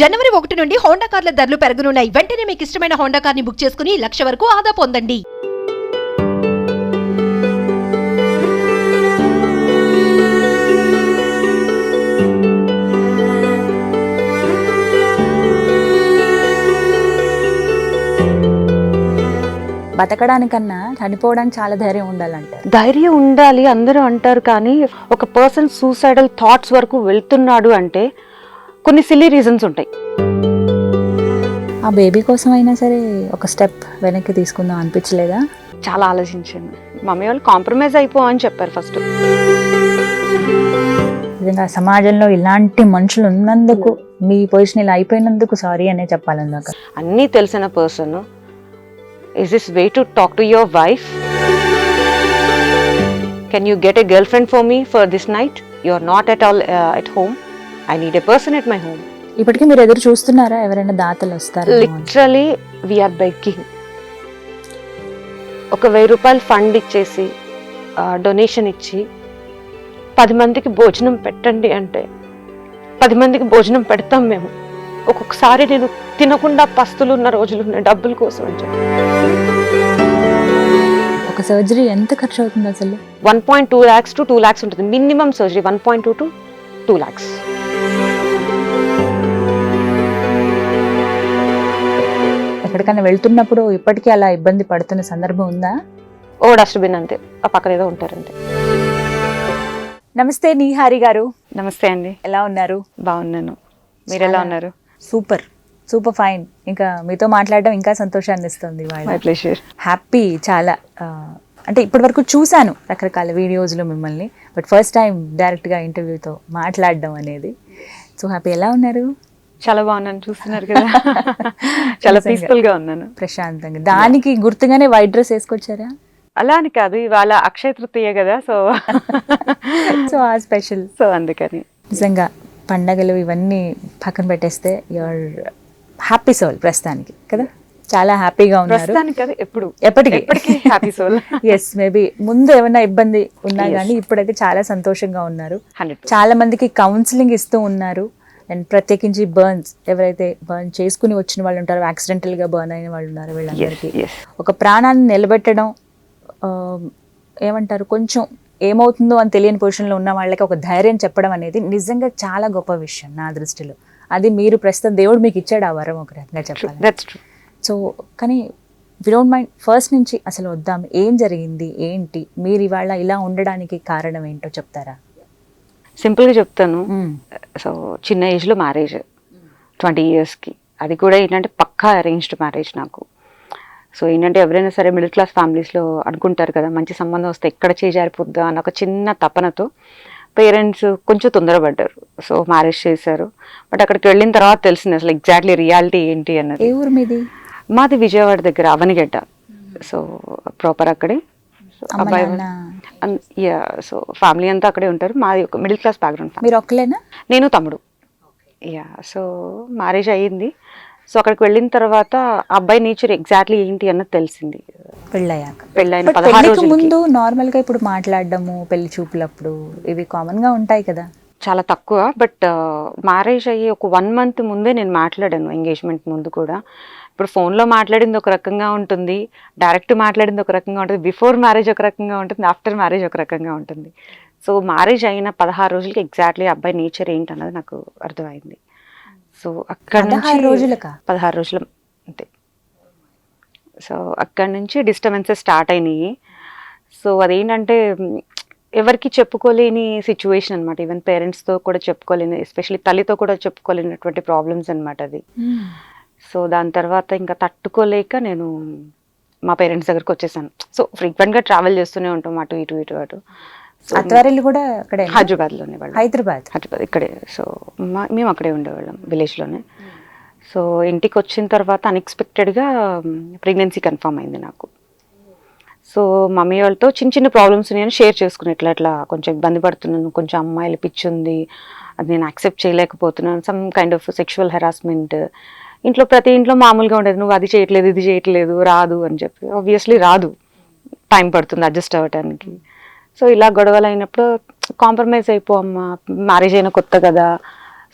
జనవరి 1 నుండి హోండా కార్ల ధరలు పెరగనున్నాయి. వెంటనే మీకు ఇష్టమైన హోండా కార్ని బుక్ చేసుకుని 1,00,000 వరకు ఆదా పొందండి. బతకడానికన్నా చనిపోవడానికి చాలా ధైర్యం ఉండాలంటారు. ధైర్యం ఉండాలి అందరూ అంటారు, కానీ ఒక పర్సన్ సూసైడల్ థాట్స్ వరకు వెళ్తున్నాడు అంటే కొన్ని సిల్లీ రీజన్స్ ఉంటాయి. ఆ బేబీ కోసం అయినా సరే ఒక స్టెప్ వెనక్కి తీసుకుందాం అనిపించలేదా? చాలా ఆలోచించాను. మమ్మీ వాళ్ళు కాంప్రమైజ్ అయిపో అని చెప్పారు ఫస్ట్. నిజంగా సమాజంలో ఇలాంటి మనుషులు ఉన్నందుకు, మీ పొజిషన్ ఇలా అయిపోయినందుకు సారీ అనే చెప్పాలన్నాక. అన్నీ తెలిసిన person, is this way to talk to your wife? Can you get a girlfriend for me for this night? You're not at all at home. I need a person at my home. ఇప్పటికీ మీరు ఎదురు చూస్తున్నారా ఎవరైనా దాతలు వస్తారా? Literally we are begging. ఒక 1,000 రూపాయలు fund ఇచ్చేసి డొనేషన్ ఇచ్చి 10 మందికి భోజనం పెట్టండి అంటే 10 మందికి భోజనం పెడతాం మేము. ఒక్కొక్కసారి నేను తినకుండా పస్తులు ఉన్న రోజులు ఉన్నాయి డబ్బుల కోసం అని చెప్పి. ఒక సర్జరీ ఎంత ఖర్చు అవుతుంది అసలు? 1.2 lakhs to 2 lakhs ఉంటుంది మినిమం సర్జరీ. 1.2 to 2 lakhs. ఎక్కడికైనా వెళ్తున్నప్పుడు ఇప్పటికీ అలా ఇబ్బంది పడుతున్న సందర్భం ఉందా? ఓ డస్ట్బిన్ అంతే, ఆ పక్కన ఏదో ఉంటారంతే. నమస్తే నీహారి గారు. నమస్తే అండి, ఎలా ఉన్నారు? బాగున్నాను, మీరు ఎలా ఉన్నారు? Super super fine. ఇంకా మీతో మాట్లాడడం ఇంకా సంతోషాన్ని ఇస్తుంది. My pleasure. హ్యాపీ చాలా. అంటే ఇప్పటి వరకు చూశాను రకరకాల వీడియోస్లో మిమ్మల్ని, బట్ ఫస్ట్ టైం డైరెక్ట్గా ఇంటర్వ్యూతో మాట్లాడడం అనేది. So happy. ఎలా ఉన్నారు? చాలా బాగున్నాను, చూస్తున్నారు కదా. చాలా పీస్ఫుల్ గా ఉన్నాను, ప్రశాంతంగా. దానికి గుర్తుగానే వైట్ డ్రెస్ వేసుకొచ్చారా? అలా అని కాదు, ఇవాళ అక్షయ తృతీయ కదా, సో సో ఆ స్పెషల్, సో అందుకని. నిజంగా పండగలు ఇవన్నీ పక్కన పెట్టేస్తే యువర్ హ్యాపీ సోల్ ప్రస్తుతానికి కదా, చాలా హ్యాపీగా ఉన్నారు. ఎప్పటికీ హ్యాపీ సోల్. ఎస్, మేబీ ముందు ఏమైనా ఇబ్బంది ఉన్నా కానీ ఇప్పుడైతే చాలా సంతోషంగా ఉన్నారు. చాలా మందికి కౌన్సిలింగ్ ఇస్తూ ఉన్నారు. అండ్ ప్రత్యేకించి బర్న్స్, ఎవరైతే బర్న్ చేసుకుని వచ్చిన వాళ్ళు ఉంటారో, యాక్సిడెంటల్ గా బర్న్ అయిన వాళ్ళు ఉన్నారు, వీళ్ళందరికీ ఒక ప్రాణాన్ని నిలబెట్టడం, ఏమంటారు, కొంచెం ఏమవుతుందో అని తెలియని పొజిషన్లో ఉన్న వాళ్ళకి ఒక ధైర్యం చెప్పడం అనేది నిజంగా చాలా గొప్ప విషయం నా దృష్టిలో. అది మీరు ప్రస్తుతం దేవుడు మీకు ఇచ్చాడు ఆ వరం, ఒక రకంగా చెప్పాలి. సో కానీ వి డోంట్ మైండ్, ఫస్ట్ నుంచి అసలు వద్దాం, ఏం జరిగింది, ఏంటి, మీరు ఇవాళ ఇలా ఉండడానికి కారణం ఏంటో చెప్తారా? సింపుల్గా చెప్తాను. సో చిన్న ఏజ్లో మ్యారేజ్, 20 yearsకి. అది కూడా ఏంటంటే పక్కా అరేంజ్డ్ మ్యారేజ్ నాకు. సో ఏంటంటే ఎవరైనా సరే మిడిల్ క్లాస్ ఫ్యామిలీస్లో అనుకుంటారు కదా, మంచి సంబంధం వస్తే ఎక్కడ చేజారిపోద్దా అని ఒక చిన్న తపనతో పేరెంట్స్ కొంచెం తొందరపడ్డారు. సో మ్యారేజ్ చేశారు. బట్ అక్కడికి వెళ్ళిన తర్వాత తెలిసింది అసలు ఎగ్జాక్ట్లీ రియాలిటీ ఏంటి అన్నది. ఏ ఊరు మీది? మాది విజయవాడ దగ్గర అవనిగడ్డ. సో ప్రాపర్ అక్కడే. అబ్బాయి, సో ఫ్యామిలీ అంతా అక్కడే ఉంటారు. మాది ఒక మిడిల్ క్లాస్ బ్యాక్గ్రౌండ్. మీరు ఒక్కలేనా? నేను తమ్ముడు. సో మ్యారేజ్ అయ్యింది. సో అక్కడికి వెళ్ళిన తర్వాత అబ్బాయి నేచర్ ఎగ్జాక్ట్లీ ఏంటి అన్నది తెలిసింది పెళ్ళయ్యాక. పెళ్ళైన 16 రోజులకి ముందు నార్మల్ గా ఇప్పుడు మాట్లాడడము, పెళ్లి చూపులప్పుడు ఇవి కామన్ గా ఉంటాయి కదా? చాలా తక్కువ. బట్ మ్యారేజ్ అయ్యి ఒక 1 month ముందే నేను మాట్లాడాను, ఎంగేజ్మెంట్ ముందు కూడా. ఇప్పుడు ఫోన్లో మాట్లాడింది ఒక రకంగా ఉంటుంది, డైరెక్ట్ మాట్లాడింది ఒక రకంగా ఉంటుంది, బిఫోర్ మ్యారేజ్ ఒక రకంగా ఉంటుంది, ఆఫ్టర్ మ్యారేజ్ ఒక రకంగా ఉంటుంది. సో మ్యారేజ్ అయిన 16 రోజులకి ఎగ్జాక్ట్లీ అబ్బాయి నేచర్ ఏంటి అన్నది నాకు అర్థమైంది. సో అక్కడ 16 రోజులు అంతే. సో అక్కడి నుంచి డిస్టర్బెన్సెస్ స్టార్ట్ అయినాయి. సో అదేంటంటే ఎవరికి చెప్పుకోలేని సిచ్యువేషన్ అనమాట. ఈవెన్ పేరెంట్స్తో కూడా చెప్పుకోలేని, ఎస్పెషల్లీ తల్లితో కూడా చెప్పుకోలేనటువంటి ప్రాబ్లమ్స్ అనమాట అది. సో దాని తర్వాత ఇంకా తట్టుకోలేక నేను మా పేరెంట్స్ దగ్గరకు వచ్చేసాను. సో ఫ్రీక్వెంట్గా ట్రావెల్ చేస్తూనే ఉంటాం అటు ఇటు. అత్వారిల్లు కూడా అక్కడే? హైదరాబాద్లోనే. హైదరాబాద్ ఇక్కడే. సో మేము అక్కడే ఉండేవాళ్ళం, విలేజ్లోనే. సో ఇంటికి వచ్చిన తర్వాత అన్ఎక్స్పెక్టెడ్గా ప్రెగ్నెన్సీ కన్ఫర్మ్ అయింది నాకు. సో మమ్మీ వాళ్ళతో చిన్న చిన్న ప్రాబ్లమ్స్ నేను షేర్ చేసుకుని, ఇట్లా కొంచెం ఇబ్బంది పడుతున్నాను, కొంచెం అమ్మాయిల పిచ్చి ఉంది, అది నేను యాక్సెప్ట్ చేయలేకపోతున్నాను, some kind of sexual harassment. ఇంట్లో ప్రతి ఇంట్లో మామూలుగా ఉండేది, నువ్వు అది చేయట్లేదు, ఇది చేయట్లేదు, రాదు అని చెప్పి. ఆబ్వియస్లీ రాదు, టైం పడుతుంది అడ్జస్ట్ అవ్వటానికి. సో ఇలా గొడవలు అయినప్పుడు కాంప్రమైజ్ అయిపోమ్మా, మ్యారేజ్ అయిన కొత్త కదా,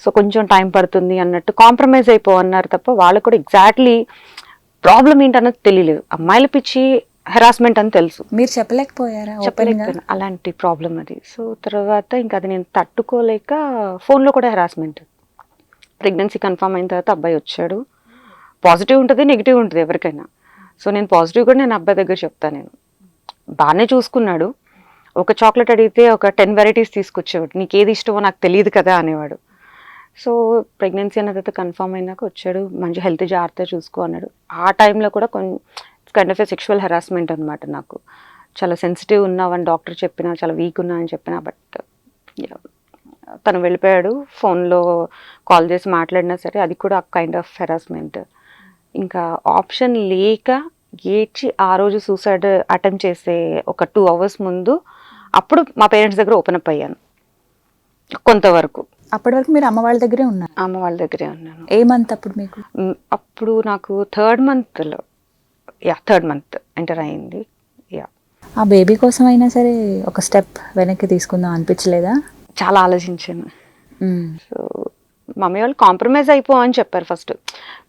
సో కొంచెం టైం పడుతుంది అన్నట్టు కాంప్రమైజ్ అన్నారు తప్ప వాళ్ళకు కూడా ఎగ్జాక్ట్లీ ప్రాబ్లం ఏంటన్నది తెలియలేదు. అమ్మాయిల పిచ్చి హెరాస్మెంట్ అని తెలుసు, మీరు చెప్పలేకపోయారా? చెప్పలేకపోయాను అలాంటి ప్రాబ్లం అది. సో తర్వాత ఇంకా అది నేను తట్టుకోలేక ఫోన్లో కూడా హెరాస్మెంట్. ప్రెగ్నెన్సీ కన్ఫర్మ్ అయిన తర్వాత అబ్బాయి వచ్చాడు. పాజిటివ్ ఉంటుంది, నెగిటివ్ ఉంటుంది ఎవరికైనా. సో నేను పాజిటివ్ కూడా నేను అబ్బాయి దగ్గర చెప్తాను. నేను బాగానే చూసుకున్నాడు. ఒక చాక్లెట్ అడిగితే ఒక 10 వెరైటీస్ తీసుకొచ్చేవాడు. నీకు ఏది ఇష్టమో నాకు తెలియదు కదా అనేవాడు. సో ప్రెగ్నెన్సీ అన్న తర్వాత కన్ఫర్మ్ అయినాక వచ్చాడు, మంచి హెల్త్ జాగ్రత్తగా చూసుకో అన్నాడు. ఆ టైంలో కూడా కొంచెం కైండ్ ఆఫ్ సెక్షువల్ హెరాస్మెంట్ అనమాట. నాకు చాలా సెన్సిటివ్ ఉన్నావని డాక్టర్ చెప్పినా, చాలా వీక్ ఉన్నా అని చెప్పినా, బట్ తను వెళ్ళిపోయాడు. ఫోన్లో కాల్ చేసి మాట్లాడినా సరే అది కూడా కైండ్ ఆఫ్ హెరాస్మెంట్. ఇంకా ఆప్షన్ లేక ఏడ్చి ఆ రోజు సూసైడ్ అటెంప్ట్ చేసే ఒక 2 hours ముందు అప్పుడు మా పేరెంట్స్ దగ్గర ఓపెన్ అప్ అయ్యాను కొంతవరకు. అప్పటి వరకు మీరు అమ్మ వాళ్ళ దగ్గరే ఉన్నారు? అమ్మ వాళ్ళ దగ్గరే ఉన్నాను. ఏ మంత్ అప్పుడు మీకు? అప్పుడు నాకు థర్డ్ మంత్ ఎంటర్ అయింది. ఆ బేబీ కోసం అయినా సరే ఒక స్టెప్ వెనక్కి తీసుకుందాం అనిపించలేదా? చాలా ఆలోచించాను. సో మమ్మీ వాళ్ళు కాంప్రమైజ్ అయిపోవని చెప్పారు ఫస్ట్.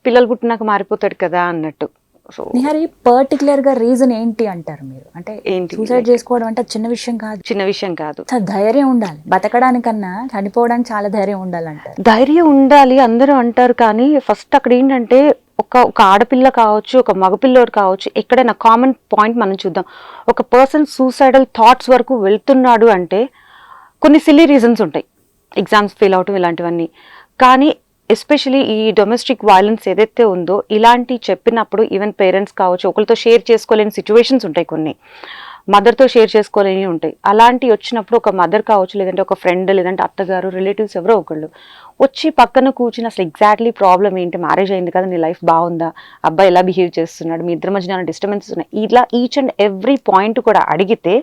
పిల్లలు పుట్టినాక మారిపోతాడు కదా అన్నట్టు. సో నిహారి, పర్టికులర్ గా రీజన్ ఏంటి అంటారు మీరు? అంటే ఏంటి సూసైడ్ చేసుకోవడం అంటే చిన్న విషయం కాదు. చిన్న విషయం కాదు. చాలా ధైర్యం ఉండాలి. బతకడానికన్నా చనిపోవడానికి చాలా ధైర్యం ఉండాలంటారు. ధైర్యం ఉండాలి అందరూ అంటారు, కానీ ఫస్ట్ అక్కడ ఏంటంటే ఒక ఆడపిల్ల కావచ్చు, ఒక మగపిల్లోడు కావచ్చు, ఎక్కడైనా కామన్ పాయింట్ మనం చూద్దాం. ఒక పర్సన్ సూసైడల్ థాట్స్ వరకు వెళ్తున్నాడు అంటే కొన్ని సిల్లీ రీజన్స్ ఉంటాయి, ఎగ్జామ్స్ ఫెయిల్ అవటం ఇలాంటివన్నీ. కానీ ఎస్పెషలీ ఈ డొమెస్టిక్ వైలెన్స్ ఏదైతే ఉందో ఇలాంటి చెప్పినప్పుడు ఈవెన్ పేరెంట్స్ కావచ్చు, ఒకరితో షేర్ చేసుకోలేని సిచ్యువేషన్స్ ఉంటాయి, కొన్ని మదర్తో షేర్ చేసుకోలేని ఉంటాయి. అలాంటివి వచ్చినప్పుడు ఒక మదర్ కావచ్చు, లేదంటే ఒక ఫ్రెండ్, లేదంటే అత్తగారు, రిలేటివ్స్ ఎవరో ఒకళ్ళు వచ్చి పక్కన కూర్చుని అసలు ఎగ్జాక్ట్లీ ప్రాబ్లం ఏంటి, మ్యారేజ్ అయింది కదా, నీ లైఫ్ బాగుందా, అబ్బాయి ఎలా బిహేవ్ చేస్తున్నాడు, మీ ఇద్దరి మధ్య డిస్టర్బెన్సెస్ ఉన్నాయి, ఇలా ఈచ్ అండ్ ఎవ్రీ పాయింట్ కూడా అడిగితే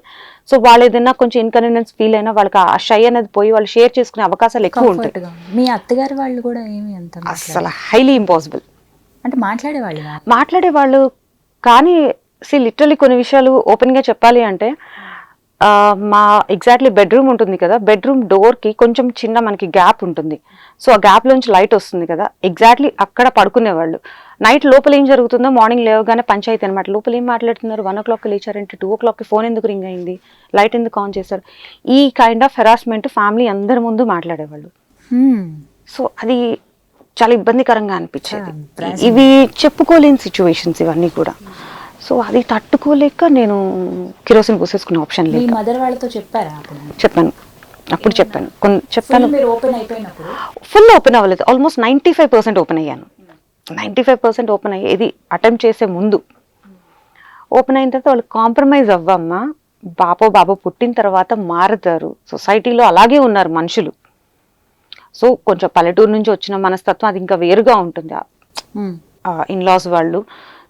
సో వాళ్ళు ఏదైనా కొంచెం ఇన్కన్వీనియన్స్ ఫీల్ అయినా వాళ్ళకి ఆ షై అనేది పోయి వాళ్ళు షేర్ చేసుకునే అవకాశాలు ఎక్కువ ఉంటాయి. మీ అత్తగారు వాళ్ళు కూడా ఏమి అంత అసలు హైలీ ఇంపాసిబుల్. అంటే మాట్లాడేవాళ్ళు కానీ లిటరలీ కొన్ని విషయాలు ఓపెన్గా చెప్పాలి అంటే మా ఎగ్జాక్ట్లీ బెడ్రూమ్ ఉంటుంది కదా, బెడ్రూమ్ డోర్కి కొంచెం చిన్న మనకి గ్యాప్ ఉంటుంది. సో ఆ గ్యాప్లోంచి లైట్ వస్తుంది కదా, ఎగ్జాక్ట్లీ అక్కడ పడుకునేవాళ్ళు. నైట్ లోపల ఏం జరుగుతుందో మార్నింగ్ లేవగానే పంచాయతీ అనమాట. లోపల ఏం మాట్లాడుతున్నారు, 1 o'clock లేచారంటే 2 o'clock ఫోన్ ఎందుకు రింగ్ అయింది, లైట్ ఎందుకు ఆన్ చేశారు, ఈ కైండ్ ఆఫ్ హెరాస్మెంట్ ఫ్యామిలీ అందరి ముందు మాట్లాడేవాళ్ళు. సో అది చాలా ఇబ్బందికరంగా అనిపించేది. ఇవి చెప్పుకోలేని సిచ్యువేషన్స్ ఇవన్నీ కూడా. సో అది తట్టుకోలేక నేను కిరోసిన్ పోసేసుకునే ఆప్షన్ లేదు. మదర్ వాళ్ళతో చెప్పారా? చెప్పాను, అప్పుడు చెప్పాను. ఫుల్ ఓపెన్ అవ్వలేదు, ఆల్మోస్ట్ 95% ఓపెన్ అయ్యాను. 95% ఓపెన్ అయ్యి ఇది అటెంప్ట్ చేసే ముందు ఓపెన్ అయిన తర్వాత వాళ్ళు కాంప్రమైజ్ అవ్వమ్మా, బాబు పుట్టిన తర్వాత మారుతారు, సొసైటీలో అలాగే ఉన్నారు మనుషులు. సో కొంచెం పల్లెటూరు నుంచి వచ్చిన మనస్తత్వం అది ఇంకా వేరుగా ఉంటుంది ఇన్లాస్ వాళ్ళు.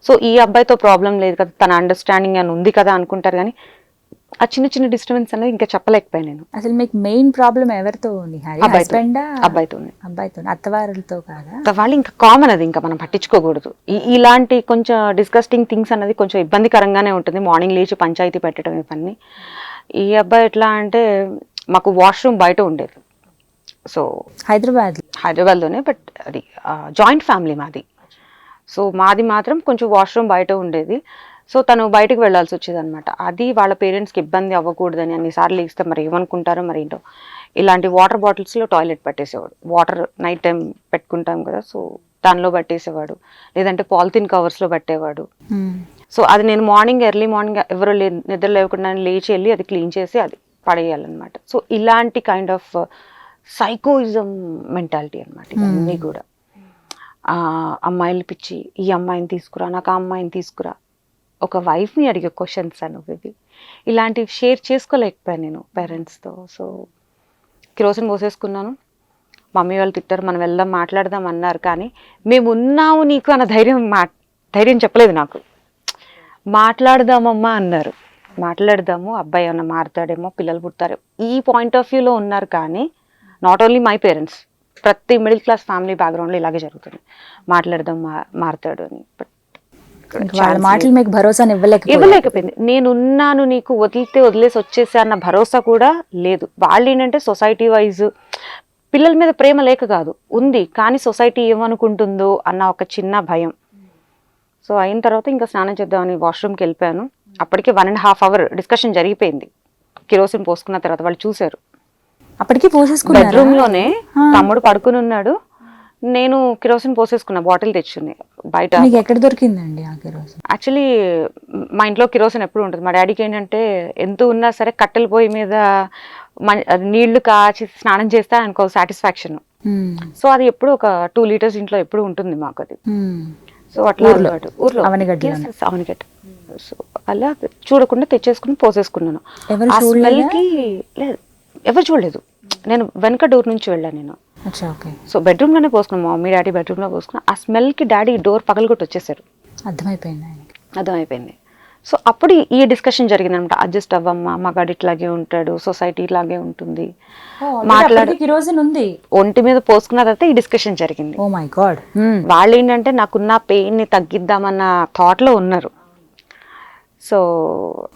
సో ఈ అబ్బాయితో ప్రాబ్లం లేదు కదా, తన అండర్స్టాండింగ్ అని ఉంది కదా అనుకుంటారు, కానీ ఆ చిన్న చిన్న డిస్టర్బెన్స్ అనేది ఇంకా చెప్పలేకపోయాను నేను. అసలు మీకు మెయిన్ ప్రాబ్లం ఎవరితో? అబ్బాయితో. అత్తవారితో కాదా? వాళ్ళు ఇంకా కామన్, అది ఇంకా మనం పట్టించుకోకూడదు. ఇలాంటి కొంచెం డిస్కస్టింగ్ థింగ్స్ అనేది కొంచెం ఇబ్బందికరంగానే ఉంటుంది. మార్నింగ్ లేచి పంచాయతీ పెట్టడం ఇవన్నీ. ఈ అబ్బాయి ఎట్లా అంటే మాకు వాష్రూమ్ బయట ఉండేది. సో హైదరాబాద్లోనే, బట్ అది జాయింట్ ఫ్యామిలీ మాది. సో మాది మాత్రం కొంచెం వాష్రూమ్ బయట ఉండేది. సో తను బయటకు వెళ్ళాల్సి వచ్చేది అనమాట. అది వాళ్ళ పేరెంట్స్కి ఇబ్బంది అవ్వకూడదని అన్నిసార్లు ఇస్తే మరి ఏమనుకుంటారో మరి ఏంటో, ఇలాంటి వాటర్ బాటిల్స్లో టాయిలెట్ పట్టేసేవాడు. వాటర్ నైట్ టైం పెట్టుకుంటాం కదా, సో దానిలో పట్టేసేవాడు, లేదంటే పాలిథిన్ కవర్స్లో పట్టేవాడు. సో అది నేను ఎర్లీ మార్నింగ్ ఎవరు నిద్ర లేకుండా లేచి వెళ్ళి అది క్లీన్ చేసి అది పడేయాలన్నమాట. సో ఇలాంటి కైండ్ ఆఫ్ సైకోయిజం మెంటాలిటీ అనమాట ఇవన్నీ కూడా. అమ్మాయిలు పిచ్చి, ఈ అమ్మాయిని తీసుకురా, నాకు ఆ అమ్మాయిని తీసుకురా, ఒక వైఫ్ని అడిగే క్వశ్చన్స్ అను ఇవి, ఇలాంటివి షేర్ చేసుకోలేకపోయాను నేను పేరెంట్స్తో. So kerosene పోసేసుకున్నాను. మమ్మీ వాళ్ళు తిట్టారు, మనం వెళ్దాం మాట్లాడదాం అన్నారు, కానీ మేము ఉన్నాము నీకు అన్న ధైర్యం చెప్పలేదు నాకు. మాట్లాడదామమ్మా అన్నారు, మాట్లాడదాము, అబ్బాయి ఏమన్నా మారుతాడేమో, పిల్లలు పుడతారు, ఈ పాయింట్ ఆఫ్ వ్యూలో ఉన్నారు. కానీ నాట్ ఓన్లీ మై పేరెంట్స్, ప్రతి మిడిల్ క్లాస్ ఫ్యామిలీ బ్యాక్గ్రౌండ్లో ఇలాగే జరుగుతుంది, మాట్లాడదాం మారుతాడు అని. బట్ మాటలు మీకు భరోసా ఇవ్వలేకపోయింది. నేనున్నాను నీకు, వదిలేసి వచ్చేసా అన్న భరోసా కూడా లేదు. వాళ్ళు ఏంటంటే సొసైటీ వైజ్ పిల్లల మీద ప్రేమ లేక కాదు, ఉంది, కానీ సొసైటీ ఏమనుకుంటుందో అన్న ఒక చిన్న భయం. సో అయిన తర్వాత ఇంకా స్నానం చేద్దామని వాష్రూమ్కి వెళ్ళిపోయాను. అప్పటికే 1.5 hour డిస్కషన్ జరిగిపోయింది. కిరోసిన్ పోసుకున్న తర్వాత వాళ్ళు చూశారు. అప్పటికి పోసేసుకున్నారా? బెడ్రూమ్ లోనే తమ్ముడు పడుకుని ఉన్నాడు, నేను కిరోసిన్ పోసేసుకున్నా బాటిల్ తెచ్చుకుని బయట. మీకు ఎక్కడ దొరికిందండి ఆ కిరోసిన్? యాక్చువల్లీ మా ఇంట్లో కిరోసిన్ ఎప్పుడు ఉంటుంది. మా డాడీకి ఏంటంటే ఎంత ఉన్నా సరే కట్టెల పొయ్యి మీద నీళ్లు కాచి స్నానం చేస్తే ఆయనకు సాటిస్ఫాక్షన్. సో అది ఎప్పుడు ఒక 2 liters ఇంట్లో ఎప్పుడు ఉంటుంది మాకు అది. సో అట్లా ఊర్లో అవనిగడ్డ. సో అలా చూడకుండా తెచ్చేసుకుని పోసేసుకున్నాను. ఆ స్మెల్కి లేదు, ఎవరు చూడలేదు. నేను వెనక డోర్ నుంచి వెళ్ళాను నేను. సో బెడ్రూమ్ లోనే పోసుకున్నాను, మమ్మీ డాడీ బెడ్రూమ్ లో పోసుకున్నాను. ఆ స్మెల్ కి డాడీ డోర్ పగలగొట్టి వచ్చేసారు. అర్థమైపోయింది. సో అప్పుడు ఈ డిస్కషన్ జరిగింది అనమాట. అడ్జస్ట్ అవ్వమ్మా, మగాడు ఇట్లాగే ఉంటాడు, సొసైటీ ఇట్లాగే ఉంటుంది, ఉంది ఒంటి మీద పోసుకున్న తర్వాత ఈ డిస్కషన్ జరిగింది. Oh my god. వాళ్ళు ఏంటంటే నాకున్న పెయిన్ ని తగ్గిద్దామన్న థాట్ లో ఉన్నారు. సో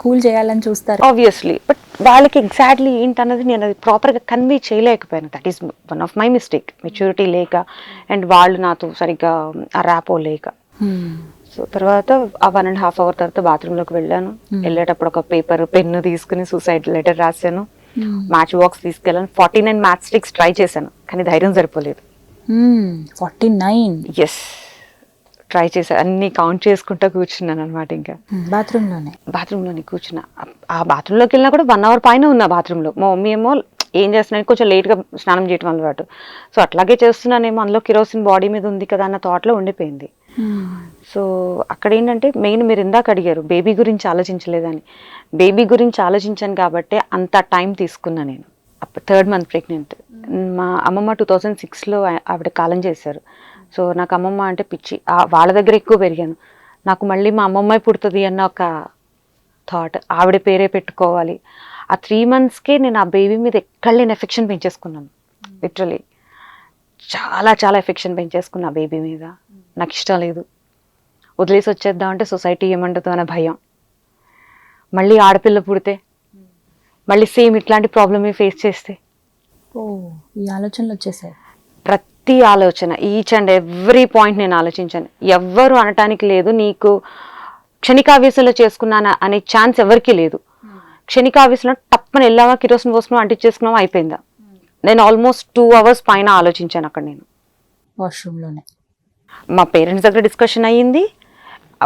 కూల్ చేయాలని చూస్తారు ఆబ్వియస్లీ, బట్ వాళ్ళకి ఎగ్జాక్ట్లీ ఏంటన్నది నేను అది ప్రాపర్గా కన్వే చేయలేకపోయాను. That is one of my mistake. Maturity లేక అండ్ వాళ్ళు నాతో సరిగ్గా ఆ ర్యాపో లేక. సో తర్వాత ఆ 1.5 hour తర్వాత బాత్రూంలోకి వెళ్ళాను. వెళ్ళేటప్పుడు ఒక పేపర్ పెన్ను తీసుకుని సూసైడ్ లెటర్ రాశాను. మ్యాచ్ బాక్స్ తీసుకెళ్ళాను. 49 మ్యాచ్ స్టిక్స్ ట్రై చేశాను, కానీ ధైర్యం సరిపోలేదు. 49? ఎస్, ట్రై చేశాను. అన్ని కౌంట్ చేసుకుంటా కూర్చున్నాను అనమాట. ఇంకా బాత్రూంలోనే కూర్చున్నా. ఆ బాత్రూంలోకి వెళ్ళినా కూడా 1 hour పైన ఉన్నా బాత్రూంలో. మా మమ్మీ ఏమో ఏం చేస్తున్నాను, కొంచెం లేట్గా స్నానం చేయడం అలవాటు. సో అట్లాగే చేస్తున్నానేమో, అందులో కిరోసిన్ బాడీ మీద ఉంది కదా అన్న థాట్లో ఉండిపోయింది. సో అక్కడ ఏంటంటే మెయిన్ మీరు ఇందాక అడిగారు బేబీ గురించి ఆలోచించలేదని. బేబీ గురించి ఆలోచించాను కాబట్టి అంత టైం తీసుకున్నా నేను. 3rd month pregnant. మా అమ్మమ్మ 2006లో ఆవిడ కాలం చేశారు. సో నాకు అమ్మమ్మ అంటే పిచ్చి. వాళ్ళ దగ్గర ఎక్కువ పెరిగాను. నాకు మళ్ళీ మా అమ్మమ్మ పుడుతుంది అన్న ఒక థాట్, ఆవిడ పేరే పెట్టుకోవాలి. ఆ 3 monthsకే నేను ఆ బేబీ మీద ఎక్కడ లేని ఎఫెక్షన్ పెంచేసుకున్నాను. లిటరలీ చాలా చాలా ఎఫెక్షన్ పెంచేసుకున్నా ఆ బేబీ మీద. నాకు ఇష్టం లేదు, వదిలేసి వచ్చేద్దాం అంటే సొసైటీ ఏమంటుందో అనే భయం. మళ్ళీ ఆడపిల్ల పుడితే మళ్ళీ సేమ్ ఇట్లాంటి ప్రాబ్లమే ఫేస్ చేస్తే ఈ ఆలోచనలు వచ్చేసాయి. ప్రతి ఆలోచన, ఈచ్ అండ్ ఎవ్రీ పాయింట్ నేను ఆలోచించాను. ఎవ్వరు అనటానికి లేదు, నీకు క్షణికావేశంలో చేసుకున్నానా అనే ఛాన్స్ ఎవరికి లేదు. క్షణికావేశంలో తప్పని వెళ్ళామా, కిరోసిన్ పోసుకున్నాం, అంటించేసుకున్నామా, అయిపోయిందా. నేను ఆల్మోస్ట్ 2 hours పైన ఆలోచించాను అక్కడ. నేను వాష్రూమ్లోనే మా పేరెంట్స్ దగ్గర డిస్కషన్ అయ్యింది.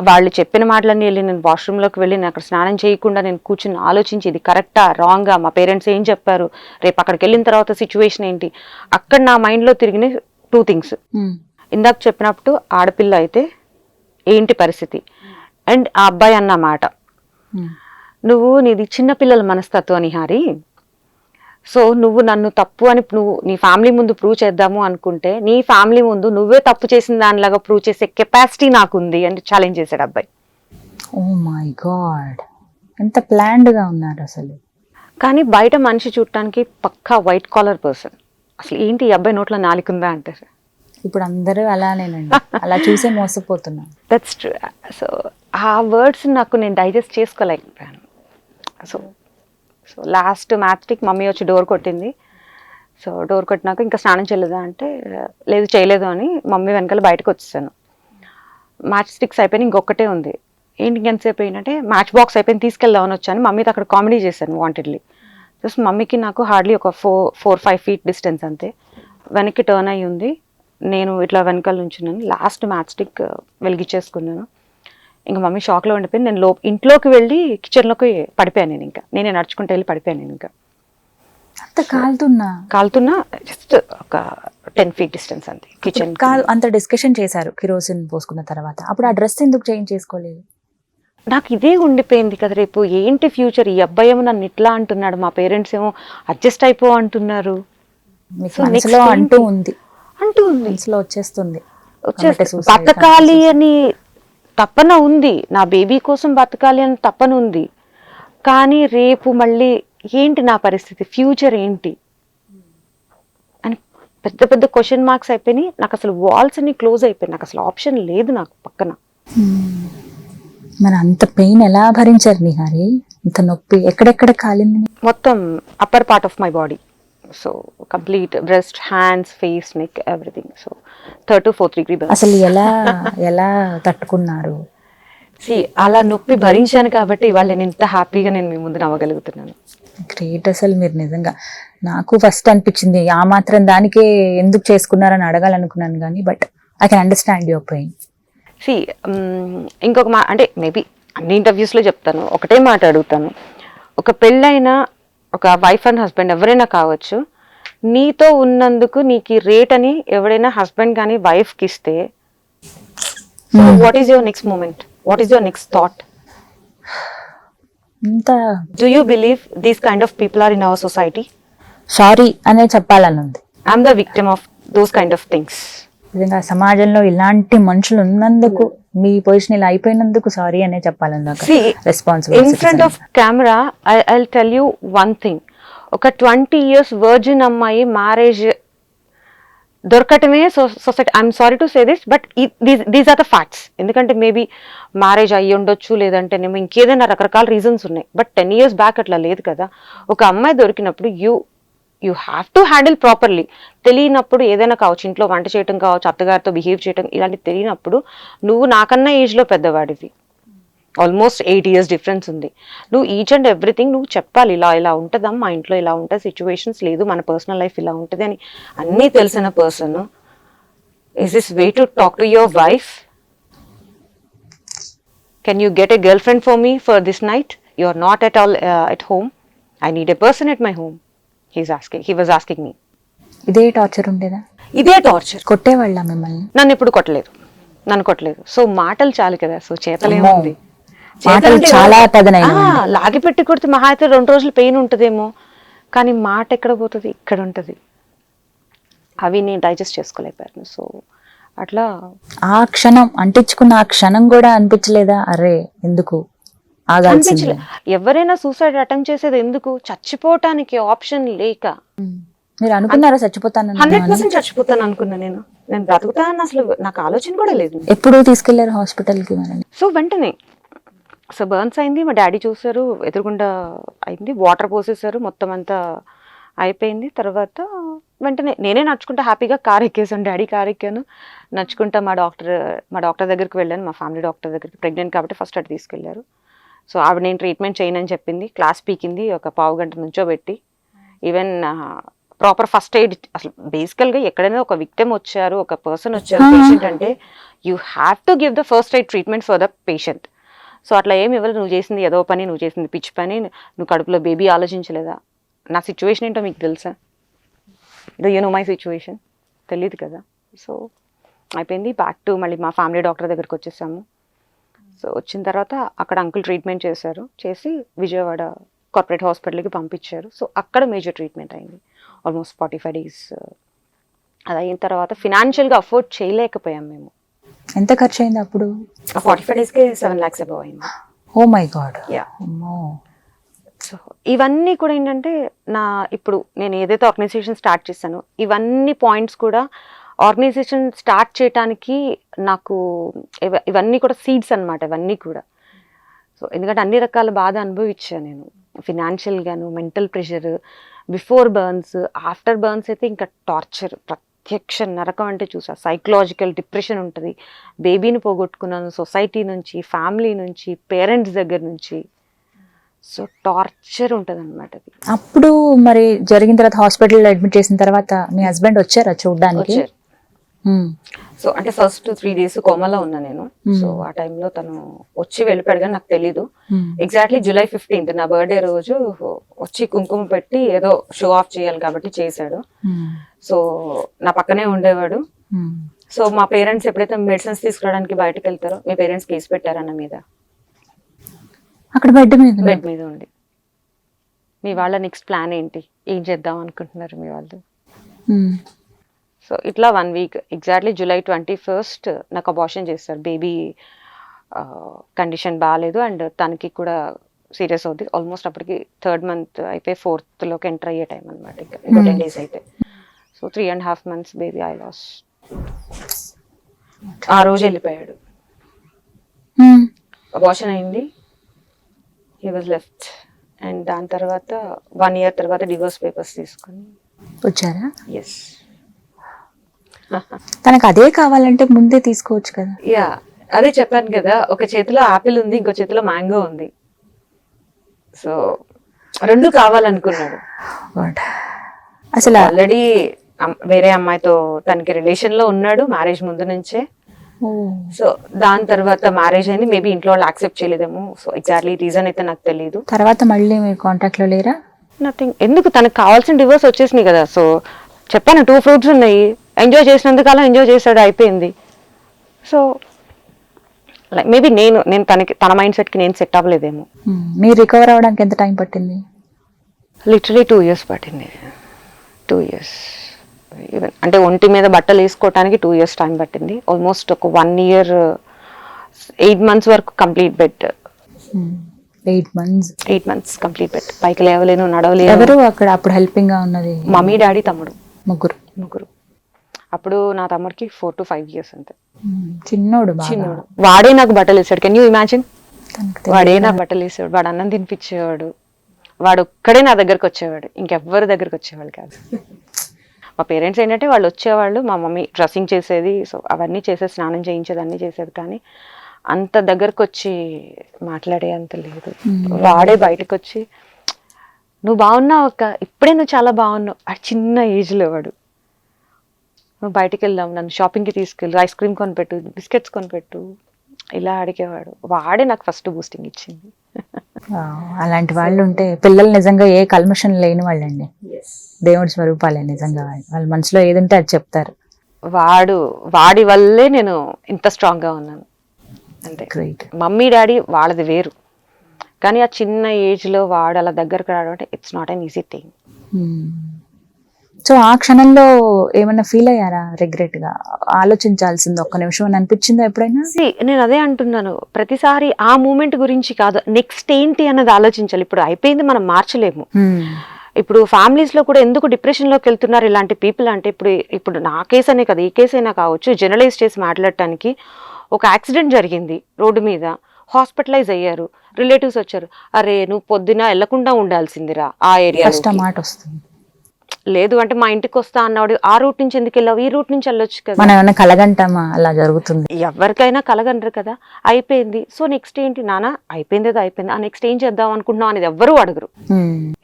వాళ్ళు చెప్పిన మాటలన్నీ వెళ్ళి నేను వాష్రూమ్లోకి వెళ్ళి నేను అక్కడ స్నానం చేయకుండా నేను కూర్చుని ఆలోచించి ఇది కరెక్టా రాంగా, మా పేరెంట్స్ ఏం చెప్పారు, రేపు అక్కడికి వెళ్ళిన తర్వాత సిచ్యువేషన్ ఏంటి. అక్కడ నా మైండ్లో తిరిగిన 2 things. ఇందాక చెప్పినప్పుడు ఆడపిల్ల అయితే ఏంటి పరిస్థితి, అండ్ ఆ అబ్బాయి అన్న మాట, నువ్వు నీది చిన్నపిల్లల మనస్తత్వం నిహారి. సో నువ్వు నన్ను తప్పు అని నువ్వు నీ ఫ్యామిలీ ముందు ప్రూవ్ చేద్దాము అనుకుంటే నీ ఫ్యామిలీ ముందు నువ్వే తప్పు చేసిన దానిలాగా ప్రూవ్ చేసే కెపాసిటీ నాకుంది అని ఛాలెంజ్ చేశాడు అబ్బాయి. ఓ మై గాడ్, ఎంత ప్లాన్డ్ గా ఉన్నారు అసలు. కానీ బయట మనిషి చూడటానికి పక్కా వైట్ కాలర్ పర్సన్. అసలు ఏంటి ఈ అబ్బాయి నోట్లో నాలుగుందా అంటారు. ఇప్పుడు అందరూ అలానేనండి, అలా చూసే మోసపోతున్నా. That's true. సో ఆ వర్డ్స్ నాకు నేను డైజెస్ట్ చేసుకోలేకపోయాను. సో లాస్ట్ మ్యాథ్స్టిక్ మమ్మీ వచ్చి డోర్ కొట్టింది. సో డోర్ కొట్టినాక ఇంకా స్నానం చేయలేదా అంటే లేదు చేయలేదు అని మమ్మీ వెనకాల బయటకు వచ్చేసాను. మ్యాచ్ స్టిక్స్ అయిపోయినాయి, ఇంకొకటే ఉంది. ఏంటి ఎంతసేపు అయినంటే మ్యాచ్ బాక్స్ అయిపోయింది తీసుకెళ్దామని వచ్చాను. మమ్మీతో అక్కడ కామెడీ చేశాను వాంటెడ్లీ. జస్ట్ మమ్మీకి నాకు హార్డ్లీ ఒక 4-5 feet డిస్టెన్స్ అంతే. వెనక్కి టర్న్ అయ్యి ఉంది, నేను ఇట్లా వెనకాల నుంచున్నాను. లాస్ట్ మ్యాచ్ స్టిక్ వెలిగించేసుకున్నాను. ఇంకా మమ్మీ షాక్లో ఉండిపోయింది. నేను ఇంట్లోకి వెళ్ళి కిచెన్లోకి పడిపోయాను. నేను ఇంకా నేనే నడుచుకుంటూ వెళ్ళి పడిపోయాను. నేను ఇంకా అంత కాలుతున్నా జస్ట్ ఒక 10 feet డిస్టెన్స్ అంతే కిచెన్. అంత డిస్కషన్ చేశారు కిరోసిన్ పోసుకున్న తర్వాత. అప్పుడు ఆ డ్రెస్ ఎందుకు చేంజ్ చేసుకోలేదు? నాకు ఇదే ఉండిపోయింది కదా, రేపు ఏంటి ఫ్యూచర్. ఈ అబ్బాయి ఏమో నన్ను ఇట్లా అంటున్నాడు, మా పేరెంట్స్ ఏమో అడ్జస్ట్ అయిపో అంటున్నారు. అంటూ ఉంది వచ్చేస్తుంది బతకాలి అని తపన ఉంది, నా బేబీ కోసం బతకాలి అని తపన ఉంది. కానీ రేపు మళ్ళీ ఏంటి నా పరిస్థితి, ఫ్యూచర్ ఏంటి అని పెద్ద పెద్ద క్వశ్చన్ మార్క్స్ అయిపోయినాయి. నాకు అసలు వాల్స్ అన్ని క్లోజ్ అయిపోయినాయి. నాకు అసలు ఆప్షన్ లేదు నాకు పక్కన. మరి అంత పెయిన్ ఎలా భరించారు నిహారి? అంత నొప్పి ఎక్కడెక్కడ కాలింది? మొత్తం upper part of my body. So complete breast, hands, face, neck, everything. So 3rd to 4th degree burns. అసలు ఎలా తట్టుకున్నారు? అలా నొప్పి భరించాను కాబట్టి ఇవాళ నేను ఇంత హ్యాపీగా నేను మీ ముందు నవ్వగలుగుతున్నాను. గ్రేట్. అసలు మీరు నిజంగా, నాకు ఫస్ట్ అనిపించింది ఆ మాత్రం దానికే ఎందుకు చేసుకున్నారని అడగాలనుకున్నాను కానీ, but I can understand your pain. ఇంకొక అంటే మేబీ అన్ని ఇంటర్వ్యూస్లో చెప్తాను, ఒకటే మాట అడుగుతాను. ఒక పెళ్ళైన ఒక వైఫ్ అండ్ హస్బెండ్ ఎవరైనా కావచ్చు, నీతో ఉన్నందుకు నీకు రేట్ అని ఎవరైనా హస్బెండ్ కానీ వైఫ్కి ఇస్తే, what is your next moment? What is your next thought? Do you believe these kind of people are in our society? Sorry అనే చెప్పాలని ఉంది. I'm the victim of those kind of things. నిజంగా సమాజంలో ఇలాంటి మనుషులు ఉన్నందుకు, మీ పొజిషన్ ఇలా అయిపోయినందుకు sorry అనే చెప్పాలని. In front of camera, I'll tell you one thing. ఒక 20 years virgin అమ్మాయి మ్యారేజ్ దొరకటమే society. I'm sorry to say this, but these are the facts. ఎందుకంటే మేబీ మ్యారేజ్ అయ్యి ఉండొచ్చు, లేదంటేనేమో ఇంకేదైనా రకరకాల రీజన్స్ ఉన్నాయి. బట్ 10 years బ్యాక్ అట్లా లేదు కదా. ఒక అమ్మాయి దొరికినప్పుడు you have to handle properly. తెలియనప్పుడు ఏదైనా కావచ్చు, ఇంట్లో వంట చేయటం కావచ్చు, అత్తగారితో బిహేవ్ చేయటం, ఇలాంటివి తెలియనప్పుడు నువ్వు నాకన్నా ఏజ్లో పెద్దవాడివి, ఆల్మోస్ట్ 8 years డిఫరెన్స్ ఉంది. నువ్వు ఈచ్ అండ్ ఎవ్రీథింగ్ నువ్వు చెప్పాలి. ఇలా ఉంటుందమ్మా, మా ఇంట్లో ఇలా ఉంటుంది, సిచ్యువేషన్స్ లేదు, మన పర్సనల్ లైఫ్ ఇలా ఉంటుంది అని అన్నీ తెలిసిన person is this way to talk to your wife? Can you get a girl friend for me for this night? You are not at all at home. I need a person at my home. He was asking me. ఇదే torture ఉండేదా? ఇదే torture. కొట్టేవాళ్ళ మిమ్మల్ని? నన్ను ఎప్పుడు కొట్టలేదు. So మాటలు చాలు కదా, సో చేతలేముంది. చాలా లాగి పెట్టి కొడితే మహా అయితే 2 రోజులు పెయిన్ ఉంటుందేమో, కానీ మాట ఎక్కడ పోతుంది? ఇక్కడ ఉంటుంది. అవి నేను డైజెస్ట్ చేసుకోలేకపోయాను. సో అట్లా ఆ క్షణం అంటించుకున్న ఆ క్షణం కూడా అనిపించలేదా, అరే ఎందుకు అనిపించలే? ఎవరైనా సూసైడ్ అటెంప్ట్ చేసేది ఎందుకు? చచ్చిపోవటానికి ఆప్షన్ లేక. మీరు అనుకున్నారా చచ్చిపోతాను? 100% చచ్చిపోతాను అనుకున్నా. నేను బ్రతుకుతానని అసలు నాకు ఆలోచన కూడా లేదు. ఎప్పుడు తీసుకెళ్లారు హాస్పిటల్కి? సో వెంటనే సో బర్న్స్ అయింది, మా డాడీ చూసారు, ఎదురుగుండా అయింది, వాటర్ పోసేసారు, మొత్తం అంతా అయిపోయింది. తర్వాత వెంటనే నేనే నడుచుకుంటా హ్యాపీగా కార్ ఎక్కేసాను. డాడీ కార్ ఎక్కాను, నడుచుకుంటా మా డాక్టర్ దగ్గరికి వెళ్ళాను, మా ఫ్యామిలీ డాక్టర్ దగ్గరికి. ప్రెగ్నెంట్ కాబట్టి ఫస్ట్ అటు తీసుకెళ్లారు. సో ఆవిడ నేను ట్రీట్మెంట్ చేయనని చెప్పింది, క్లాస్ పీకింది, ఒక 15 గంట నుంచోబెట్టి. ఈవెన్ ప్రాపర్ ఫస్ట్ ఎయిడ్, అసలు బేసికల్గా ఎక్కడైనా ఒక విక్టిమ్ వచ్చారు, ఒక పర్సన్ వచ్చారు, పేషెంట్ అంటే you have to give the first aid treatment for the patient. So అట్లా ఏమి ఇవ్వలేదు. నువ్వు చేసింది ఏదో పని, నువ్వు చేసింది పిచ్చి పని, నువ్వు కడుపులో బేబీ ఆలోచించలేదా? నా సిచ్యువేషన్ ఏంటో మీకు తెలుసా? యూ నో మై సిచ్యువేషన్, తెలియదు కదా. సో అయిపోయింది. బ్యాక్ టు మళ్ళీ మా ఫ్యామిలీ డాక్టర్ దగ్గరికి వచ్చేసాము. సో వచ్చిన తర్వాత అక్కడ అంకుల్ ట్రీట్మెంట్ చేసి విజయవాడ కార్పొరేట్ హాస్పిటల్కి పంపించారు. సో అక్కడ మేజర్ ట్రీట్మెంట్ అయింది, ఆల్మోస్ట్ 45 days. అది అయిన తర్వాత ఫినాన్షియల్గా అఫోర్డ్ చేయలేకపోయాం మేము. ఎంత ఖర్చు అయింది అప్పుడు? 45 daysకే 7 lakhs అబౌవ్ అయింది. ఓ మై గాడ్. సో ఇవన్నీ కూడా ఏంటంటే ఇప్పుడు నేను ఏదైతే ఆర్గనైజేషన్ స్టార్ట్ చేశానో, ఇవన్నీ పాయింట్స్ కూడా ఆర్గనైజేషన్ స్టార్ట్ చేయడానికి నాకు ఇవన్నీ కూడా సీడ్స్ అనమాట. ఇవన్నీ కూడా సో ఎందుకంటే అన్ని రకాల బాధ అనుభవించాను నేను, ఫినాన్షియల్గాను, mental pressure, before burns, after burns అయితే ఇంకా టార్చర్, ప్రత్యక్ష నరకం అంటే చూసా. సైకలాజికల్ డిప్రెషన్ ఉంటుంది. బేబీని పోగొట్టుకున్నాను, సొసైటీ నుంచి, ఫ్యామిలీ నుంచి, పేరెంట్స్ దగ్గర నుంచి. సో టార్చర్ ఉంటుంది అనమాట అది. అప్పుడు మరి జరిగిన తర్వాత హాస్పిటల్లో అడ్మిట్ చేసిన తర్వాత మీ హస్బెండ్ వచ్చారా చూడడానికి? సో అంటే ఫస్ట్ 3 days కోమాలో ఉన్నా నేను. సో ఆ టైంలో తను వచ్చి వెళ్ళిపోయాడు, కానీ నాకు తెలీదు. ఎగ్జాక్ట్లీ July 15th నా బర్త్డే రోజు వచ్చి కుంకుమ పెట్టి ఏదో షో ఆఫ్ చేయాలి కాబట్టి చేశాడు. సో నా పక్కనే ఉండేవాడు. సో మా పేరెంట్స్ ఎప్పుడైతే మెడిసిన్స్ తీసుకురావడానికి బయటకు వెళ్తారో, మీ పేరెంట్స్ కేసు పెట్టారన్న మీద, అక్కడ బెడ్ మీద ఉండి, మీ వాళ్ళ నెక్స్ట్ ప్లాన్ ఏంటి, ఏం చేద్దాం అనుకుంటున్నారు మీ వాళ్ళు? సో ఇట్లా 1 week ఎగ్జాక్ట్లీ July 21st నాకు అబార్షన్ చేస్తారు. బేబీ కండిషన్ బాగాలేదు అండ్ తనకి కూడా సీరియస్ అవుతుంది. ఆల్మోస్ట్ అప్పటికి 3rd month అయిపోయి 4th ఎంటర్ అయ్యే టైం అనమాట. ఇంకో 10 days అయితే. So 3.5 months baby I loss. ఆ రోజు వెళ్ళిపోయాడు. అబార్షన్ అయింది, హీ వాజ్ లెఫ్ట్. అండ్ దాని తర్వాత 1 year తర్వాత డివోర్స్ పేపర్స్ తీసుకొని వచ్చారా? ఎస్. తనకు అదే కావాలంటే ముందే తీసుకోవచ్చు కదా. యా, అదే చెప్పాను కదా, ఒక చేతిలో ఆపిల్ ఉంది, ఇంకో చేతిలో మ్యాంగో ఉంది. సో రెండు కావాలనుకున్నాడు. God. అసలు ఆల్రెడీ వేరే అమ్మాయితో తనకి రిలేషన్ లో ఉన్నాడు మ్యారేజ్ ముందు నుంచే. సో దాని తర్వాత మ్యారేజ్ అయింది, మేబీ ఇంట్లో వాళ్ళు యాక్సెప్ట్ చేయలేదేమో. సో ఎగ్జాక్ట్లీ రీజన్ అయితే నాకు తెలియదు. తర్వాత మళ్ళీ మీరు కాంటాక్ట్ లో లేరా? నథింగ్. ఎందుకు, తనకు కావాల్సిన డివోర్స్ వచ్చేసినాయి కదా. సో చెప్పాను 2 ఫ్రూట్స్ ఉన్నాయి, ఎంజాయ్ చేసినందుకలా ఎంజాయ్ చేశాడు, అయిపోయింది. సో లైక్ మేబీ నేను తన మైండ్ సెట్కి నేను సెట్ అవ్వలేదేమో. మీరు రికవర్ అవ్వడానికి ఎంత టైం పట్టింది? లిటరలీ 2 years పట్టింది. 2 years. ఈవెన్ అంటే ఒంటి మీద బట్టలు వేసుకోవటానికి 2 years టైం పట్టింది. ఆల్మోస్ట్ ఒక 1 year 8 months వరకు complete bed. 8 months. 8 months complete bed. పైకి లేవలేను, నడవలేను. ఎవరు అక్కడ అప్పుడు హెల్పింగ్ గా ఉన్నది? మమ్మీ, డాడీ, తమ్ముడు, ముగ్గురు. అప్పుడు నా తమ్ముడికి 4 to 5 years అంతే. చిన్నోడు బాగా. చిన్నోడు. వాడే నాకు బట్టలు వేసాడు. Can you imagine? తనకు వాడే నాకు బట్టలు వేసాడు, వాడు అన్నం తినిపించేవాడు, వాడు ఒక్కడే నా దగ్గరకు వచ్చేవాడు, ఇంకెవ్వరి దగ్గరకు వచ్చేవాళ్ళు కాదు. మా పేరెంట్స్ ఏంటంటే వాళ్ళు వచ్చేవాళ్ళు, మా మమ్మీ డ్రెస్సింగ్ చేసేది, సో అవన్నీ చేసేది, స్నానం చేయించేది, అన్నీ చేసేది. కానీ అంత దగ్గరకు వచ్చి మాట్లాడే అంత లేదు. వాడే బయటకు వచ్చి నువ్వు బాగున్నావు అక్క, ఇప్పుడే నువ్వు చాలా బాగున్నావు. ఆ చిన్న ఏజ్లో వాడు నువ్వు బయటికి వెళ్దాం, నన్ను షాపింగ్కి తీసుకెళ్ళి, ఐస్ క్రీమ్ కొనిపెట్టు, బిస్కెట్స్ కొనిపెట్టు, ఇలా అడిగేవాడు. వాడే నాకు ఫస్ట్ బూస్టింగ్ ఇచ్చింది. అలాంటి వాళ్ళు ఉంటే పిల్లలు నిజంగా ఏ కల్మషం లేని వాళ్ళండి, దేవుడి స్వరూపాలే నిజంగా. వాళ్ళ మనసులో ఏది ఉంటే అది చెప్తారు. వాడి వల్లే నేను ఇంత స్ట్రాంగ్ గా ఉన్నాను అంతే. గ్రేట్. మమ్మీ డాడీ వాళ్ళది వేరు, కానీ ఆ చిన్న ఏజ్ లో వాడు అలా దగ్గరకు రావడం అంటే it's not an easy thing. So ఆ క్షణంలో ఏమన్నా ఫీల్ అయ్యారా? రిగ్రెట్ గా ఆలోచించాల్సింది ఒక్క నిమిషం అని అనిపించిందా ఎప్పుడైనా? నేను అదే అంటున్నాను, ప్రతిసారి ఆ మూమెంట్ గురించి కాదు, నెక్స్ట్ ఏంటి అన్నది ఆలోచించాలి. ఇప్పుడు అయిపోయింది, మనం మార్చలేము. ఇప్పుడు ఫ్యామిలీస్ లో కూడా ఎందుకు డిప్రెషన్ లోకి వెళ్తున్నారు ఇలాంటి పీపుల్ అంటే, ఇప్పుడు నా కేసు అనే కదా, ఈ కేసు అయినా కావచ్చు, జనరలైజ్ చేసి మాట్లాడటానికి, ఒక యాక్సిడెంట్ జరిగింది రోడ్డు మీద, హాస్పిటలైజ్ అయ్యారు, రిలేటివ్స్ వచ్చారు, అరే నువ్వు పొద్దున వెళ్లకుండా ఉండాల్సిందిరా ఆ ఏరియా, మాట వస్తుంది. లేదు అంటే మా ఇంటికి వస్తా అన్నాడు, ఆ రూట్ నుంచి ఎందుకు వెళ్ళావు, ఈ రూట్ నుంచి వెళ్ళొచ్చు కదా. మనం ఏమన్నా కలగంటామా? అలా జరుగుతుంది. ఎవరికైనా కలగంటారు కదా. అయిపోయింది, సో నెక్స్ట్ ఏంటి నాన్న, అయిపోయింది ఏదో అయిపోయింది, ఆ నెక్స్ట్ ఏం చేద్దాం అనుకుంటున్నాం అనేది ఎవ్వరూ అడగరు.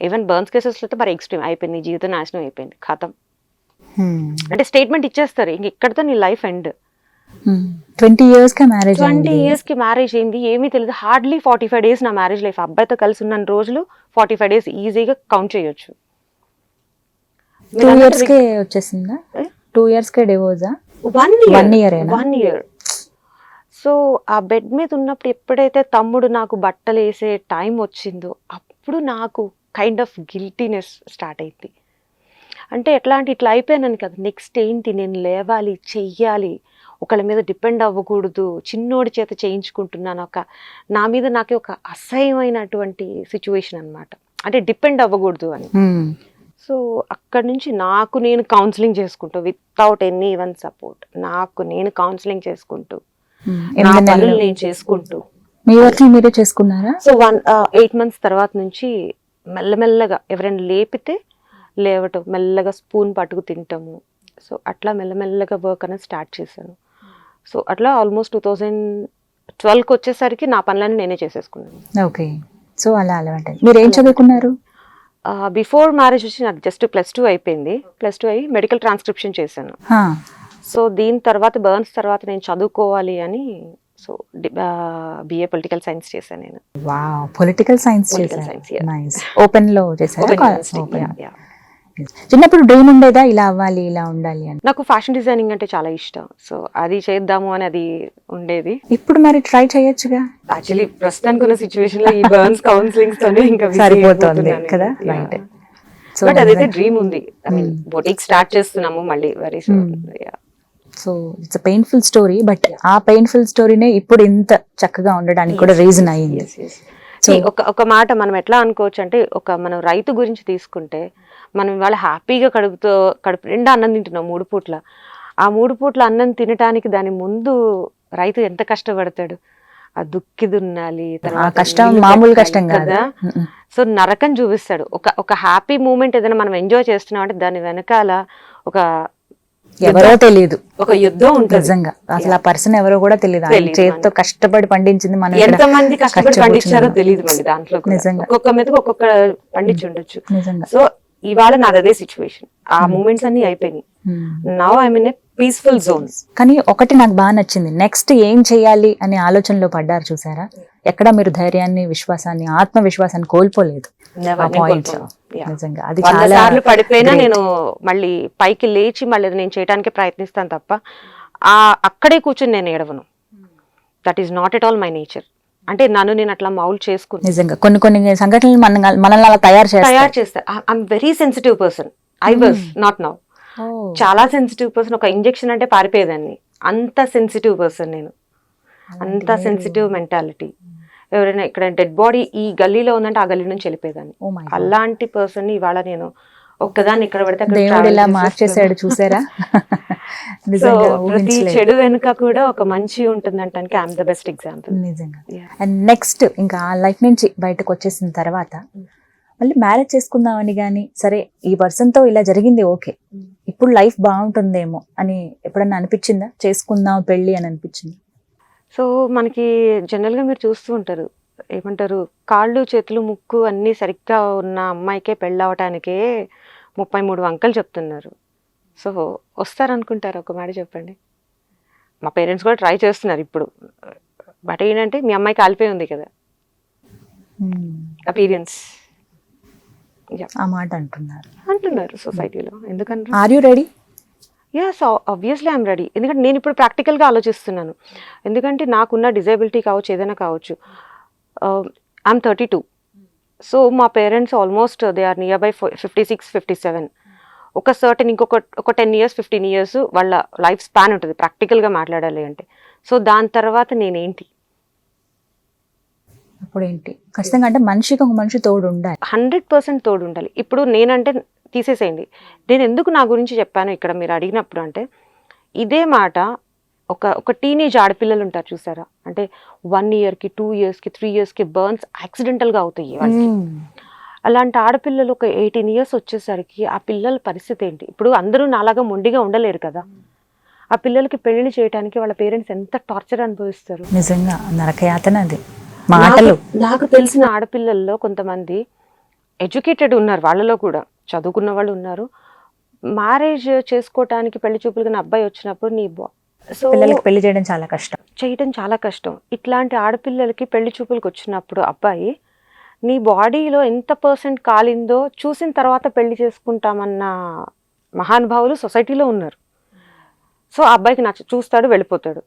ఈవెన్ బర్న్స్ కేసెస్ లో అయితే మరి ఎక్స్ట్రీమ్ అయిపోయింది, జీవితం నాశనం అయిపోయింది, ఖతం అంటే స్టేట్మెంట్ ఇచ్చేస్తారు, ఇంక ఇక్కడతో నీ లైఫ్ ఎండ్. 20 years కి మ్యారేజ్ 20 years కి మ్యారేజ్ అయింది, ఏమీ తెలియదు. హార్డ్లీ 45 days నా మ్యారేజ్ లైఫ్. అబ్బాయితో కలిసి ఉన్న రోజులు 45 days ఈజీగా కౌంట్ చేయొచ్చు. 2 years కే వచ్చేసిందా? 2 years కే డివోర్సా? 1 year. సో ఆ బెడ్ మీద ఉన్నప్పుడు ఎప్పుడైతే తమ్ముడు నాకు బట్టలు వేసే టైం వచ్చిందో అప్పుడు నాకు కైండ్ ఆఫ్ గిల్టీనెస్ స్టార్ట్ అయింది. అంటే ఎట్లా అంటే ఇట్లా అయిపోయాను కదా, నెక్స్ట్ ఏంటి, నేను లేవాలి, చెయ్యాలి, ఒకళ్ళ మీద డిపెండ్ అవ్వకూడదు, చిన్నోడి చేత చేయించుకుంటున్నాను, నా మీద నాకే ఒక అసహ్యమైనటువంటి సిచ్యువేషన్ అనమాట. అంటే డిపెండ్ అవ్వకూడదు అని. సో అక్కడ నుంచి నాకు నేను కౌన్సిలింగ్ చేసుకుంటూ, వితౌట్ ఎనీ వన్ సపోర్ట్, నాకు నేను కౌన్సిలింగ్ చేసుకుంటూ, నా పనులు నేను చేసుకుంటూ. మీ వర్క్ మీరే చేసుకున్నారా? సో 8 months తర్వాత నుంచి మెల్లమెల్లగా ఎవరైనా లేపితే లేవటం, మెల్లగా స్పూన్ పట్టుకు తింటాము. సో అట్లా మెల్లమెల్లగా వర్క్ అనేది స్టార్ట్ చేశాను. సో అట్లా ఆల్మోస్ట్ 2012కి వచ్చేసరికి నా పనులన్నీ నేనే చేసేసుకున్నాను. ఓకే. సో అలా అలవాటు. మీరు ఏం చదువుకున్నారు? బిఫోర్ మ్యారేజ్ వచ్చి నాకు జస్ట్ +2 అయిపోయింది. +2 అయ్యి మెడికల్ ట్రాన్స్క్రిప్షన్ చేశాను. సో దీని తర్వాత బర్న్స్ తర్వాత నేను చదువుకోవాలి అని, సో BA పొలిటికల్ సైన్స్ చేశాను నేను. వావ్, పొలిటికల్ సైన్స్ చేశారు. నైస్. ఓపెన్ లో చేశారా? చిన్నప్పుడు డ్రీమ్ ఉండేదా ఇలా అవ్వాలి, ఇలా ఉండాలి అని? నాకు ఫ్యాషన్ డిజైనింగ్ అంటే చాలా ఇష్టం, సో అది చేద్దాము అని అది ఉండేది. ఇప్పుడు మరి ట్రై చేయొచ్చుగా. యాక్చువల్లీ ప్రస్తుతానికి ఉన్న సిచ్యువేషన్ లో ఈ బర్న్స్ కౌన్సిలింగ్స్ తోనే ఇంకా సరిపోతుంది కదా. బట్ అదైతే డ్రీమ్ ఉంది. ఐ మీన్ బొటిక్ స్టార్ట్ చేస్తున్నాము మళ్ళీ very soon. So it's painful story, but ఆ పెయిన్ఫుల్ స్టోరీనే ఇప్పుడు ఇంత చక్కగా ఉండడానికి కూడా రీజన్ అయ్యింది. ఒక మాట మనం ఎట్లా అనుకోవచ్చు అంటే, మనం రైతు గురించి తీసుకుంటే, మనం ఇవాళ హ్యాపీగా కడుపు నిండా అన్నం తింటున్నాం 3 పూట్ల. ఆ 3 పూట్ల అన్నం తినటానికి దాని ముందు రైతు ఎంత కష్టపడతాడు, ఆ దుక్కి దున్నాలి, ఆ తర్వాత కష్టం నీళ్లు మామూలు పెట్టాలి కష్టం కాదు. కదా. సో నరకం చూపిస్తాడు. ఒక హ్యాపీ మూమెంట్ ఏదైనా మనం ఎంజాయ్ చేస్తున్నాం అంటే దాని వెనకాల ఒక ఎవరో తెలియదు, ఒక యుద్ధం ఉంటుంది. నిజంగా అసలు ఆ పర్సన్ ఎవరో కూడా తెలియదు. ఆయన తెలీదు చేతితో కష్టపడి పండించింది మనం ఇక్కడ ఎంత మంది కష్టపడి ఖర్చు పండించారో కూర్చున్నాం. తెలియదు మళ్ళీ దాంట్లో కూడా. నిజంగా. ఒక్కొక్క మీదకి ఒక్కొక్క పండించి ఉండొచ్చు. నిజంగా. సో ఇవాళ నాది అదే సిచ్యువేషన్. ఆ మూమెంట్స్ అన్ని అయిపోయినాయి. Now I mean a peaceful zone. కానీ ఒకటి నాకు బాగా నచ్చింది, నెక్స్ట్ ఏం చేయాలి అనే ఆలోచనలో పడ్డారు చూసారా, ఎక్కడ మీరు ధైర్యాన్ని, విశ్వాసాన్ని, ఆత్మవిశ్వాసాన్ని కోల్పోలేదు. ఆ point లో. నిజంగా అది 100 చాలా సార్లు పడిపోయినా great. నేను మళ్ళీ పైకి లేచి మళ్ళీ అది నేను చేయడానికి ప్రయత్నిస్తాను తప్ప అక్కడే కూర్చొని నేను ఏడవను. That is not at all my nature. అంటే నన్ను నేను అట్లా మౌల్డ్ చేసుకుని నిజంగా కొన్ని కొన్ని సంఘటనలు మనల్ని అలా తయారు చేస్తా. I'm very sensitive person. I was not now. చాలా సెన్సిటివ్ పర్సన్. ఒక ఇంజెక్షన్ అంటే పారిపోయేదాన్ని. అంత సెన్సిటివ్ పర్సన్ నేను. అంత సెన్సిటివ్ మెంటాలిటీ. ఎవరైనా ఇక్కడ డెడ్ బాడీ ఈ గల్లీలో ఉందంటే ఆ గల్లీ నుంచి వెళ్ళిపోయేదాన్ని. అలాంటి పర్సన్ ఇవాళ నేను ఒక్కదాన్ని ఇక్కడ పడితే అక్కడ దేవుడు ఇలా మార్చేసాడు చూసారా. నిజంగా ప్రతి చెడు వెనుక కూడా ఒక మంచి ఉంటుంది అంటానికి ఐఎమ్ ద బెస్ట్ ఎగ్జాంపుల్. నిజంగా. అండ్ నెక్స్ట్ ఇంకా ఆ లైఫ్ నుంచి బయటకు వచ్చేసిన తర్వాత మళ్ళీ మ్యారేజ్ చేసుకుందామని కానీ, సరే ఈ పర్సన్ తో ఇలా జరిగింది ఓకే, ఇప్పుడు లైఫ్ బాగుంటుందేమో అని ఎప్పుడన్నా అనిపించిందా? చేసుకుందాం పెళ్లి అని అనిపించింది? సో మనకి జనరల్గా మీరు చూస్తూ ఉంటారు, ఏమంటారు, కాళ్ళు చేతులు ముక్కు అన్నీ సరిగ్గా ఉన్న అమ్మాయికే పెళ్ళవటానికే 33 వంకలు చెప్తున్నారు. సో వస్తారనుకుంటారు? ఒక మాట చెప్పండి. మా పేరెంట్స్ కూడా ట్రై చేస్తున్నారు ఇప్పుడు. బట్ ఏంటంటే మీ అమ్మాయి కాలిపోయి ఉంది కదా, అపీరియన్స్ ఆ మాట అంటున్నారు సొసైటీలో. ఎందుకంటే are you ready? So obviously I'm ready. ఎందుకంటే నేను ఇప్పుడు ప్రాక్టికల్గా ఆలోచిస్తున్నాను. ఎందుకంటే నాకున్న డిజేబిలిటీ కావచ్చు, ఏదైనా కావచ్చు. ఐఎమ్ 32. సో మా parents almost they are nearby 56, 57. ఒక సర్టన్ ఒక 10 years 15 years వాళ్ళ లైఫ్ స్పాన్ ఉంటుంది ప్రాక్టికల్గా మాట్లాడాలి అంటే. సో దాని తర్వాత నేనేంటి? అప్పుడు ఏంటి? ఖచ్చితంగా అంటే మనిషికి ఒక మనిషి తోడు ఉండాలి. 100% తోడు ఉండాలి. ఇప్పుడు నేనంటే తీసేసేయండి, నేను ఎందుకు నా గురించి చెప్పాను ఇక్కడ మీరు అడిగినప్పుడు అంటే, ఇదే మాట ఒక టీనేజ్ ఆడపిల్లలు ఉంటారు చూసారా, అంటే 1 yearకి 2 yearsకి 3 yearsకి బర్న్స్ యాక్సిడెంటల్గా అవుతాయి వాళ్ళకి. అలాంటి ఆడపిల్లలు ఒక 18 years వచ్చేసరికి ఆ పిల్లల పరిస్థితి ఏంటి? ఇప్పుడు అందరూ నాలాగా మొండిగా ఉండలేరు కదా. ఆ పిల్లలకి పెళ్లి చేయడానికి వాళ్ళ పేరెంట్స్ ఎంత టార్చర్ అనుభవిస్తారు. నిజంగా నరకయాతన అది. మాటలు నాకు తెలిసిన ఆడపిల్లల్లో కొంతమంది ఎడ్యుకేటెడ్ ఉన్నారు, వాళ్ళలో కూడా చదువుకున్న వాళ్ళు ఉన్నారు. మ్యారేజ్ చేసుకోవటానికి పెళ్లి చూపులుగా అబ్బాయి వచ్చినప్పుడు పిల్లలకి పెళ్లి చేయడం చాలా కష్టం. ఇట్లాంటి ఆడపిల్లలకి పెళ్లి చూపులకు వచ్చినప్పుడు అబ్బాయి, నీ బాడీలో ఎంత % కాలిందో చూసిన తర్వాత పెళ్లి చేసుకుంటామన్న మహానుభావులు సొసైటీలో ఉన్నారు. సో ఆ అబ్బాయికి చూస్తాడు, వెళ్ళిపోతాడు.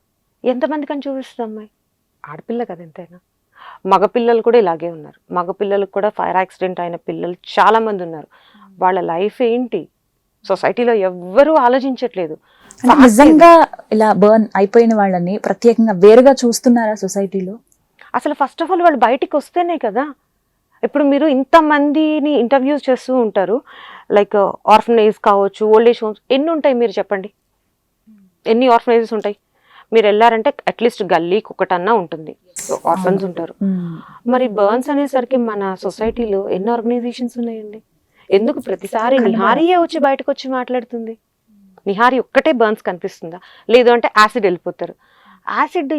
ఎంతమందికి అని చూపిస్తుంది అమ్మాయి? ఆడపిల్ల కదా ఎంతైనా. మగపిల్లలు కూడా ఇలాగే ఉన్నారు. మగపిల్లలకు కూడా ఫైర్ యాక్సిడెంట్ అయిన పిల్లలు చాలా మంది ఉన్నారు. వాళ్ళ లైఫ్ ఏంటి సొసైటీలో ఎవ్వరూ ఆలోచించట్లేదు. నిజంగా ఇలా బర్న్ అయిపోయిన వాళ్ళని ప్రత్యేకంగా వేరుగా చూస్తున్నారా సొసైటీలో? అసలు ఫస్ట్ ఆఫ్ ఆల్ వాళ్ళు బయటికి వస్తేనే కదా. ఇప్పుడు మీరు ఇంతమందిని ఇంటర్వ్యూస్ చేస్తూ ఉంటారు, లైక్ ఆర్ఫనేజ్ కావచ్చు, ఓల్డ్ ఏజ్ హోమ్స్, ఎన్ని ఉంటాయి మీరు చెప్పండి? ఎన్ని ఆర్ఫనేజెస్ ఉంటాయి? మీరు వెళ్ళారంటే అట్లీస్ట్ గల్లీకి ఒకటన్నా ఉంటుంది, ఆర్ఫన్స్ ఉంటారు. మరి బర్న్స్ అనేసరికి మన సొసైటీలో ఎన్ని ఆర్గనైజేషన్స్ ఉన్నాయండి? ఎందుకు ప్రతిసారి నిహారియే వచ్చి బయటకు వచ్చి మాట్లాడుతుంది? నిహారి ఒక్కటే బర్న్స్ కనిపిస్తుందా? లేదు అంటే యాసిడ్ వెళ్ళిపోతారు. యాసిడ్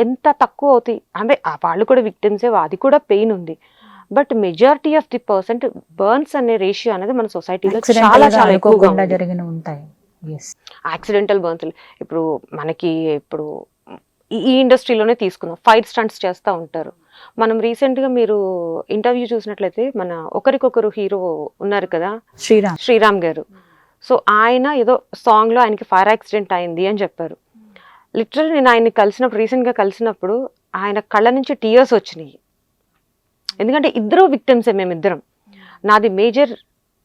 ఎంత తక్కువ అవుతాయి అంటే వాళ్ళు కూడా విక్టిమ్సే, అది కూడా పెయిన్ ఉంది. But majority of the percent burns అనే రేషియో అనేది మన సొసైటీలో చాలా చాలా ఎక్కువగా జరిగిన ఉంటాయి. Accidental burns. ఇప్పుడు మనకి ఇప్పుడు ఈ ఇండస్ట్రీలోనే తీసుకుందాం, ఫైర్ స్టంట్స్ చేస్తూ ఉంటారు. మనం రీసెంట్గా మీరు ఇంటర్వ్యూ చూసినట్లయితే మన ఒకరికొకరు హీరో ఉన్నారు కదా, శ్రీరామ్ గారు. సో ఆయన ఏదో సాంగ్లో ఆయనకి ఫైర్ యాక్సిడెంట్ అయింది అని చెప్పారు. లిటరల్ నేను ఆయన్ని రీసెంట్గా కలిసినప్పుడు ఆయన కళ్ళ నుంచి టీయర్స్ వచ్చినాయి. ఎందుకంటే ఇద్దరు విక్టిమ్సే, మేమిద్దరం. నాది మేజర్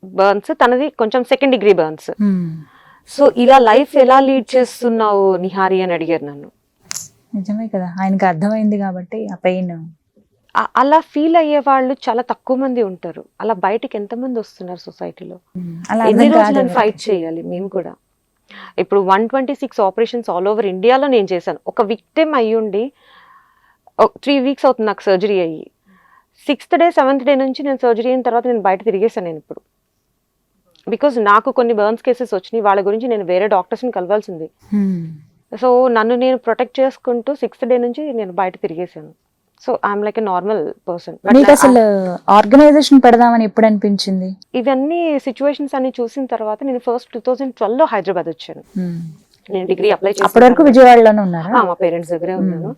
బర్న్స్, తనది కొంచెం 2nd degree బర్న్స్. సో ఇలా లైఫ్ ఎలా లీడ్ చేస్తున్నావు నిహారి అని అడిగారు నన్ను. నిజమే కదా, ఆయనకి అర్థమైంది కాబట్టి ఆ పెయిన్. అలా ఫీల్ అయ్యే వాళ్ళు చాలా తక్కువ మంది ఉంటారు. అలా బయటికి ఎంతమంది వస్తున్నారు సొసైటీలో? ఎన్ని రోజులు ఫైట్ చేయాలి మేము కూడా? ఇప్పుడు 126 ఆపరేషన్స్ ఆల్ ఓవర్ ఇండియాలో నేను చేశాను. ఒక విక్టిమ్ అయ్యుండి 3 వీక్స్ అవుతుంది నాకు సర్జరీ అయ్యి. 6th డే 7th డే నుంచి నేను సర్జరీ అయిన తర్వాత నేను బయట తిరిగేసాను నేను ఇప్పుడు. బికాజ్ నాకు కొన్ని బర్న్స్ కేసెస్ వచ్చినాయి, వాళ్ళ గురించి నేను వేరే డాక్టర్స్ని కలవాల్సింది. సో నన్ను నేను ప్రొటెక్ట్ చేసుకుంటూ 6th డే నుంచి నేను బయట తిరిగేసాను. So I'm like a normal person. మీకు అసలు ఆర్గనైజేషన్ పెడదామని ఎప్పుడు అనిపించింది? ఇవన్నీ సిచ్యువేషన్స్ అన్ని చూసిన తర్వాత నేను ఫస్ట్ 2012లో హైదరాబాద్ వచ్చాను. నేను డిగ్రీ అప్లై చేసి అప్పటి వరకు విజయవాడలోనే ఉన్నారా? మా పేరెంట్స్ దగ్గరే ఉన్నాను.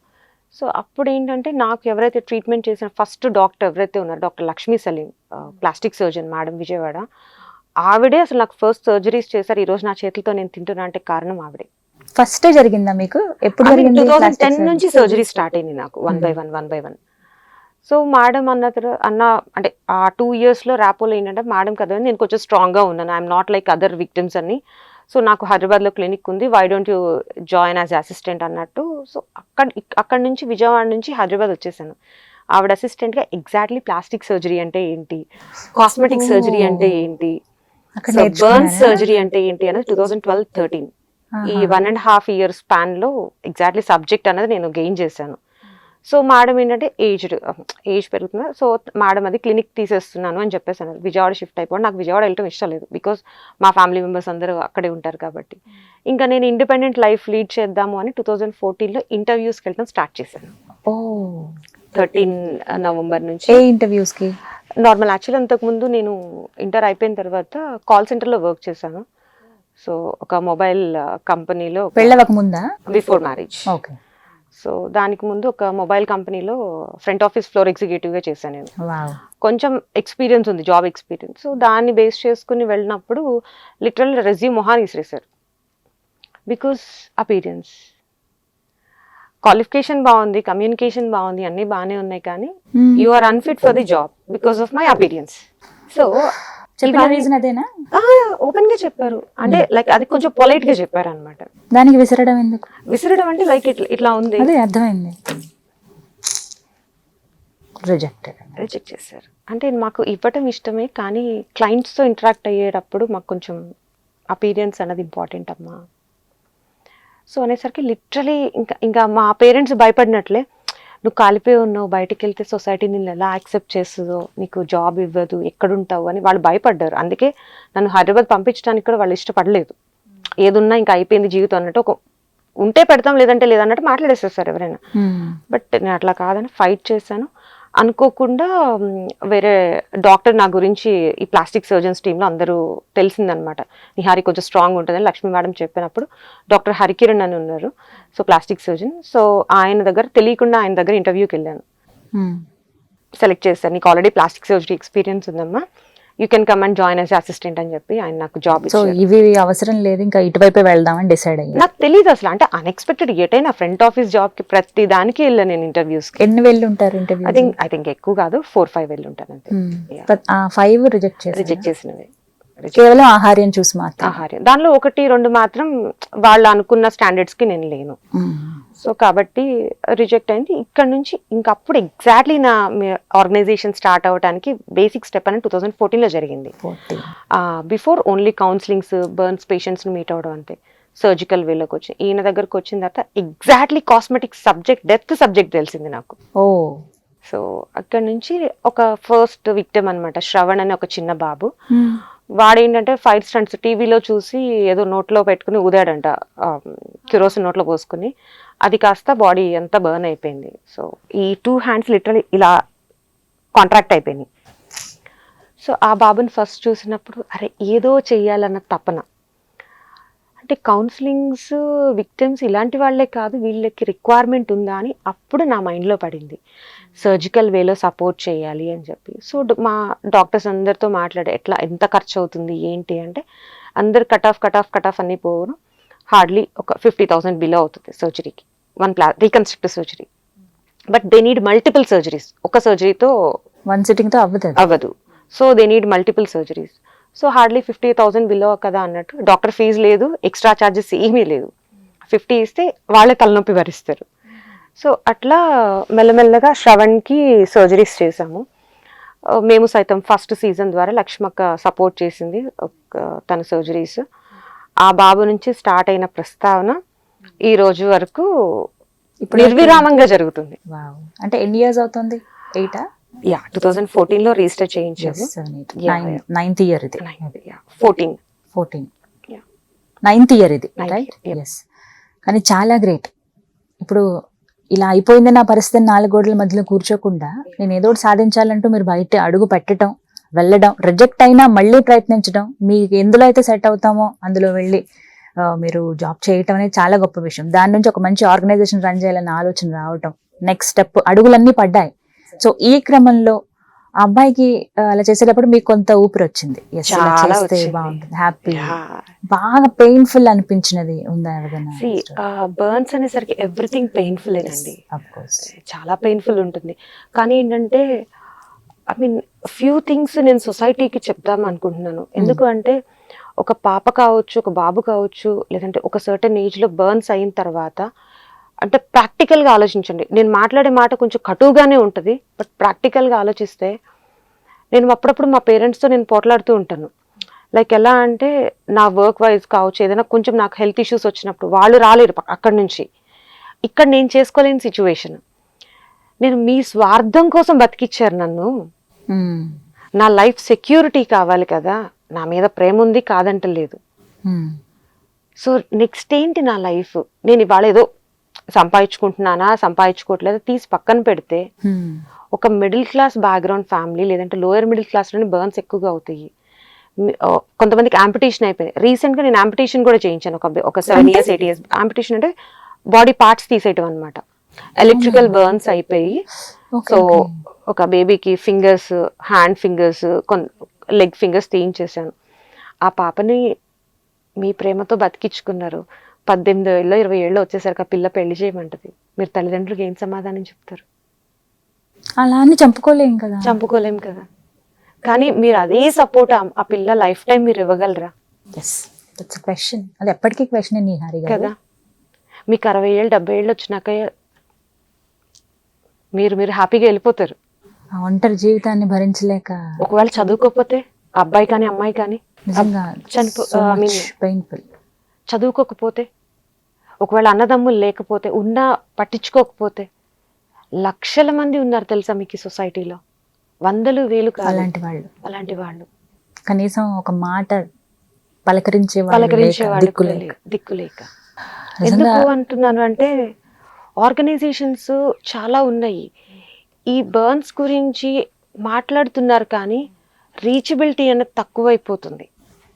సో అప్పుడు ఏంటంటే నాకు ఎవరైతే ట్రీట్మెంట్ చేసిన ఫస్ట్ డాక్టర్ ఎవరైతే ఉన్నారో doctor Lakshmi Saleem, plastic surgeon madam Vijayawada, ఆవిడే అసలు నాకు ఫస్ట్ సర్జరీస్ చేశారు. ఈ రోజు నా చేతులతో నేను తింటున్నా అంటే కారణం ఆవిడే. ఫస్ట్ జరిగిందా మీకు? ఎప్పుడు జరిగింది? 2010 నుంచి సర్జరీ స్టార్ట్ అయింది నాకు, 1 by 1. సో మేడం అన్న అంటే ఆ 2 yearsలో ర్యాపోలో ఏంటంటే మేడం కదా నేను కొంచెం స్ట్రాంగ్గా ఉన్నాను, I'm not like other victims అని. సో నాకు హైదరాబాద్లో క్లినిక్ ఉంది, why don't you join as assistant అన్నట్టు. సో అక్కడ నుంచి విజయవాడ నుంచి హైదరాబాద్ వచ్చేసాను. ఆవిడ అసిస్టెంట్గా ఎగ్జాక్ట్లీ ప్లాస్టిక్ సర్జరీ అంటే ఏంటి, కాస్మెటిక్ సర్జరీ అంటే ఏంటి, బర్న్ సర్జరీ అంటే ఏంటి అనేది 2012-13 ఈ 1.5 year స్పాన్లో ఎగ్జాక్ట్లీ సబ్జెక్ట్ అనేది నేను గెయిన్ చేశాను. సో మేడం ఏంటంటే ఏజ్ పెరుగుతుంది, సో మేడం అది క్లినిక్ తీసేస్తున్నాను అని చెప్పేసాను. విజయవాడ షిఫ్ట్ అయిపోయి నాకు విజయవాడ వెళ్ళటం ఇష్టం లేదు, బికాజ్ మా ఫ్యామిలీ మెంబర్స్ అందరూ అక్కడే ఉంటారు కాబట్టి. ఇంకా నేను ఇండిపెండెంట్ లైఫ్ లీడ్ చేద్దాము అని 2014లో ఇంటర్వ్యూస్కి వెళ్ళడం స్టార్ట్ చేశాను. 13 November నుంచి. ఏ ఇంటర్వ్యూస్కి? నార్మల్ యాక్చువల్లీ అంతకుముందు నేను ఇంటర్ అయిపోయిన తర్వాత కాల్ సెంటర్లో వర్క్ చేశాను. సో ఒక మొబైల్ కంపెనీలో వెళ్ళవక ముందా? Before marriage. ఓకే. సో దానికి ముందు ఒక మొబైల్ కంపెనీలో ఫ్రంట్ ఆఫీస్ ఫ్లోర్ ఎగ్జిక్యూటివ్గా చేశాను నేను. కొంచెం ఎక్స్పీరియన్స్ ఉంది, జాబ్ ఎక్స్పీరియన్స్. సో దాన్ని బేస్ చేసుకుని వెళ్ళినప్పుడు లిటరల్ రెజ్యూమ్ మొహాన్ ఇసిరేశారు. బికాస్ అపీరియన్స్, క్వాలిఫికేషన్ బాగుంది, కమ్యూనికేషన్ బాగుంది, అన్నీ బాగానే ఉన్నాయి, కానీ you are unfit for the job because of my appearance. So reason అదేనా? ఓపెన్ గా చెప్పారు, అంటే లైక్ అది కొంచెం పొలైట్ గా చెప్పారు అనమాట. దానికి విసరడం ఎందుకు? విసరడం అంటే లైక్ ఇట్లా ఉంది, అదే అర్థమైంది. రిజెక్ట్ చేశారు. అంటే మాకు ఇవ్వటం ఇష్టమే, కానీ క్లయింట్స్తో ఇంటరాక్ట్ అయ్యేటప్పుడు మాకు కొంచెం అపీరియన్స్ అనేది ఇంపార్టెంట్ అమ్మా. సో అనేసరికి లిటరలీ ఇంకా మా పేరెంట్స్ భయపడినట్లే, నువ్వు కాలిపోయి ఉన్నావు, బయటికి వెళ్తే సొసైటీ నిన్ను ఎలా యాక్సెప్ట్ చేస్తుందో, నీకు జాబ్ ఇవ్వదు, ఎక్కడుంటావు అని వాళ్ళు భయపడ్డారు. అందుకే నన్ను హైదరాబాద్ పంపించడానికి కూడా వాళ్ళు ఇష్టపడలేదు. ఏదున్నా ఇంకా అయిపోయింది జీవితం అన్నట్టు, ఒక ఉంటే పెడతాం లేదంటే లేదన్నట్టు మాట్లాడేసేస్తారు ఎవరైనా. బట్ నేను అట్లా కాదని ఫైట్ చేశాను. అనుకోకుండా వేరే డాక్టర్ నా గురించి ఈ ప్లాస్టిక్ సర్జన్స్ టీంలో అందరూ తెలిసిందనమాట. నిహారి కొంచెం స్ట్రాంగ్ ఉంటుందని లక్ష్మీ మేడం చెప్పినప్పుడు డాక్టర్ హరికిరణ్ అని ఉన్నారు, సో ప్లాస్టిక్ సర్జన్. సో ఆయన దగ్గర తెలియకుండా ఆయన దగ్గర ఇంటర్వ్యూకి వెళ్ళాను. సెలెక్ట్ చేశారు, నీకు ఆల్రెడీ ప్లాస్టిక్ సర్జరీ ఎక్స్పీరియన్స్ ఉందమ్మా, you can come and join as assistant అని చెప్పి ఆయన నాకు జాబ్ ఇచ్చారు. సో ఇవి అవసరం లేదు, ఇంకా ఇటువైపే వెళ్దామని డిసైడ్ అయ్యి. నాకు తెలియదు అసలు, అంటే అన్ఎక్స్పెక్టెడ్ ఎటైనా ఫ్రంట్ ఆఫీస్ జాబ్ కి ప్రతి దానికి వెళ్ళాను నేను ఇంటర్వ్యూస్. ఎన్ని వెళ్ళి ఉంటారు ఇంటర్వ్యూ? ఐ థింక్ ఎక్కువ కాదు, 4-5 వెళ్ళి ఉంటాను అంతే. 5 రిజెక్ట్ చేసినవి కేవలం ఆహార్యం చూసి మాత్రం. ఆహార్యం దానిలో 1-2 మాత్రం వాళ్ళు అనుకున్న స్టాండర్డ్స్ కి నేను లేను. సో కాబట్టి రిజెక్ట్ అయింది. ఇక్కడ నుంచి ఇంకప్పుడు ఎగ్జాక్ట్లీ నా ఆర్గనైజేషన్ స్టార్ట్ అవ్వడానికి బేసిక్ స్టెప్ అనేది 2014లో జరిగింది. బిఫోర్ ఓన్లీ కౌన్సిలింగ్స్, బర్న్స్ పేషెంట్స్ని మీట్ అవ్వడం అంతే. సర్జికల్ వేలోకి వచ్చి ఈయన దగ్గరకు వచ్చిన తర్వాత exactly cosmetic subject, death subject తెలిసింది నాకు. సో అక్కడ నుంచి ఒక ఫస్ట్ విక్టిమ్ అనమాట, శ్రవణ్ అని ఒక చిన్న బాబు. వాడేంటంటే ఫైర్ స్టంట్స్ టీవీలో చూసి ఏదో నోట్లో పెట్టుకుని ఊదాడంట, కిరోసిన్ నోట్లో పోసుకుని, అది కాస్త బాడీ అంతా బర్న్ అయిపోయింది. సో ఈ 2 hands లిటరలీ ఇలా కాంట్రాక్ట్ అయిపోయినాయి. సో ఆ బాబుని ఫస్ట్ చూసినప్పుడు అరే ఏదో చెయ్యాలన్న తపన, అంటే కౌన్సిలింగ్స్ విక్టిమ్స్ ఇలాంటి వాళ్ళే కాదు, వీళ్ళకి రిక్వైర్మెంట్ ఉందా అని అప్పుడు నా మైండ్లో పడింది. సర్జికల్ వేలో సపోర్ట్ చేయాలి అని చెప్పి. సో మా డాక్టర్స్ అందరితో మాట్లాడే ఎట్లా ఎంత ఖర్చు అవుతుంది ఏంటి అంటే, అందరు కట్ ఆఫ్ అన్నీ పోను, హార్డ్లీ ఒక 50,000 బిలో అవుతుంది సర్జరీకి, 1 reconstructive surgery. But they need multiple surgeries, ఒక సర్జరీతో 1 సిట్టింగ్తో అవ్వదు. So they need multiple surgeries. So hardly 50,000 below కదా అన్నట్టు, డాక్టర్ ఫీజు లేదు, ఎక్స్ట్రా ఛార్జెస్ ఏమీ లేదు, 50 ఇస్తే వాళ్ళే తలనొప్పి భరిస్తారు. సో అట్లా మెల్లమెల్లగా శ్రవణ్కి సర్జరీస్ చేశాము. మేము సైతం ఫస్ట్ సీజన్ ద్వారా లక్ష్మక్క సపోర్ట్ చేసింది తన సర్జరీస్. ఆ బాబు నుంచి స్టార్ట్ అయిన ప్రస్తావన ఈ రోజు వరకు ఇప్పుడు నిర్విరామంగా జరుగుతుంది. వావ్. అంటే ఎన్ని ఇయర్స్ అవుతుంది? 8 యా 2014 లో రిజిస్టర్ చేయించాము. 9th ఇయర్ ఇది. 14 Yeah. 9th ఇయర్ ఇది, 9th రైట్? year. ఎస్. కానీ చాలా గ్రేట్. ఇప్పుడు ఇలా అయిపోయింది నా పరిస్థితి, 4 గోడల మధ్యలో కూర్చోకుండా నేను ఏదో ఒకటి సాధించాలంటూ మీరు బయట అడుగు పెట్టడం, వెళ్ళడం, రిజెక్ట్ అయినా మళ్ళీ ప్రయత్నించడం, మీకు ఎందులో అయితే సెట్ అవుతామో అందులో వెళ్ళి మీరు జాబ్ చేయటం అనేది చాలా గొప్ప విషయం. దాని నుంచి ఒక మంచి ఆర్గనైజేషన్ రన్ చేయాలన్న ఆలోచన రావటం, నెక్స్ట్ స్టెప్ అడుగులన్నీ పడ్డాయి. సో ఈ క్రమంలో ఆ అబ్బాయికి అలా చేసేటప్పుడు మీకు కొంత ఊపిరి వచ్చింది, yes, ఇలా చాలా చేస్తే వచ్చింది. బాగుంటుంది, హ్యాపీ, Yeah. బాగా పెయిన్ఫుల్ అనిపించినది ఉందా ఏదైనా? బర్న్స్ అనేసరికి ఎవ్రీథింగ్ పెయిన్ఫుల్ అండి, Of course. చాలా పెయిన్ఫుల్ ఉంటుంది. కానీ ఏంటంటే ఐ మీన్ ఫ్యూ థింగ్స్ నేను సొసైటీకి చెప్దాం అనుకుంటున్నాను. ఎందుకు అంటే ఒక పాప కావచ్చు, ఒక బాబు కావచ్చు, లేదంటే ఒక సర్టెన్ ఏజ్లో బర్న్స్ అయిన తర్వాత అంటే ప్రాక్టికల్గా ఆలోచించండి. నేను మాట్లాడే మాట కొంచెం కటువుగానే ఉంటుంది, బట్ ప్రాక్టికల్గా ఆలోచిస్తే నేను అప్పుడప్పుడు మా పేరెంట్స్తో నేను పోట్లాడుతూ ఉంటాను. లైక్ ఎలా అంటే నా వర్క్ వైజ్ కావచ్చు, ఏదైనా కొంచెం నాకు హెల్త్ ఇష్యూస్ వచ్చినప్పుడు వాళ్ళు రాలేరు అక్కడి నుంచి, ఇక్కడ నేను చేసుకోలేని సిచ్యువేషన్. నేను మీ స్వార్థం కోసం బతికిచ్చారు నన్ను, Hmm. నా లైఫ్ సెక్యూరిటీ కావాలి కదా, నా మీద ప్రేమ ఉంది కాదంటలేదు. Hmm. సో నెక్స్ట్ ఏంటి నా లైఫ్, నేను ఇవాళ ఏదో సంపాదించుకుంటున్నానా సంపాదించుకోవట్లేదు తీసి పక్కన పెడితే, Hmm. ఒక మిడిల్ క్లాస్ బ్యాక్గ్రౌండ్ ఫ్యామిలీ లేదంటే లోయర్ మిడిల్ క్లాస్లోనే బర్న్స్ ఎక్కువగా అవుతాయి. కొంతమందికి యాంపిటేషన్ అయిపోయింది. రీసెంట్గా నేను యాంపిటేషన్ కూడా చేయించాను, ఒక 7 years 8 years. యాంపిటేషన్ అంటే బాడీ పార్ట్స్ తీసేయటం అనమాట. ఎలక్ట్రికల్ బర్న్స్ అయిపోయి, సో ఒక బేబీకి fingers, hand fingers, leg fingers తీయించేసాను. ఆ పాపని మీ ప్రేమతో బతికించుకున్నారు. 18 ఏళ్ళు 20 ఏళ్ళు వచ్చేసరికి ఆ పిల్ల పెళ్లి చేయమంటది. మీరు తల్లిదండ్రులకు ఏం సమాధానం చెప్తారు? అలా అని చంపుకోలేం కదా. చంపుకోలేం కదా. కానీ మీరు అదే సపోర్ట్ ఆ పిల్ల లైఫ్ టైం మీరు ఇవ్వగలరా? Yes, that's question. అది ఎప్పటికీ క్వశ్చన్ నిహారి గారు. కదా. మీకు 60 ఏళ్ళు 70 ఏళ్ళు వచ్చినాక మీరు హ్యాపీగా వెళ్ళిపోతారు. ఆ ఒంటరి జీవితాన్ని భరించలేక ఒకవేళ చదువుకోకపోతే అబ్బాయి కానీ అమ్మాయి కానీ నిజంగా పెయిన్ఫుల్. చదువుకోకపోతే, ఒకవేళ అన్నదమ్ములు లేకపోతే, ఉన్నా పట్టించుకోకపోతే, లక్షల మంది ఉన్నారు తెలుసా మీకు ఈ సొసైటీలో, 100,000 కాదు. అలాంటి వాళ్ళు కనీసం ఒక మాట పలకరించే వాళ్ళు దిక్కులేక. ఎందుకు అంటున్నాను అంటే ఆర్గనైజేషన్స్ చాలా ఉన్నాయి. ఈ బర్న్స్ గురించి మాట్లాడుతున్నారు కానీ రీచబిలిటీ అనేది తక్కువైపోతుంది.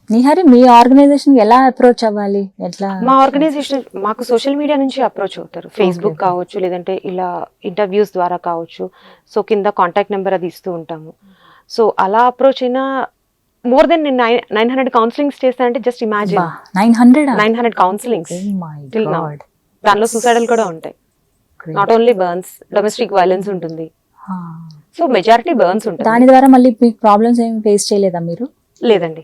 నిహారి, మీ ఆర్గనైజేషన్ ఎలా అప్రోచ్ అవ్వాలి? ఎట్లా? మా ఆర్గనైజేషన్ మాకు సోషల్ మీడియా నుంచి అప్రోచ్ అవుతారు. ఫేస్బుక్ కావచ్చు, లేదంటే ఇలా ఇంటర్వ్యూస్ ద్వారా కావచ్చు. సో కింద కాంటాక్ట్ నెంబర్ అది ఇస్తూ ఉంటాము. సో అలా అప్రోచ్ అయినా మోర్ దెన్ నేను 900 కౌన్సిలింగ్స్ చేస్తానంటే just imagine. 900 counsellings till now. దానిలో సూసైడల్ కూడా ఉంటాయి. Not only burns, domestic violence ఉంటుంది. సో మెజారిటీ బర్న్స్ ఉంటుంది. దాని ద్వారా మళ్ళీ మీకు ప్రాబ్లమ్స్ ఏమి ఫేస్ చేయలేదా మీరు? లేదండి,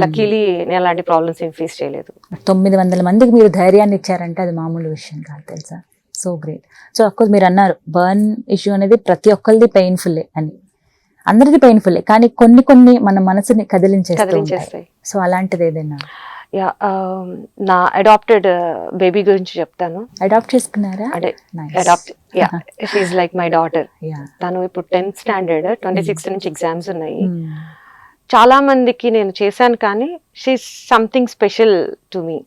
లక్కీలీ నేను అలాంటి ప్రాబ్లమ్స్ ఏం ఫేస్ చేయలేదు. 900 మందికి మీరు ధైర్యాన్ని ఇచ్చారంటే అది మామూలు విషయం కాదు తెలుసా. So great. సో అఫ్కోర్స్ మీరు అన్నారు బర్న్ ఇష్యూ అనేది ప్రతి ఒక్కరిది పెయిన్ఫుల్లే అని. అందరిది పెయిన్ఫుల్లే, కానీ కొన్ని మన మనసుని కదిలించేస్తాయి. సో అలాంటిది ఏదైనా? నా అడాప్టెడ్ బేబీ గురించి చెప్తాను. అడాప్ట్ చేసుకున్నారా? అంటే adopt, she's like my daughter. తను ఇప్పుడు 10th standard, 26th నుంచి ఎగ్జామ్స్ ఉన్నాయి. చాలా మందికి నేను చేశాను కానీ she something special to me.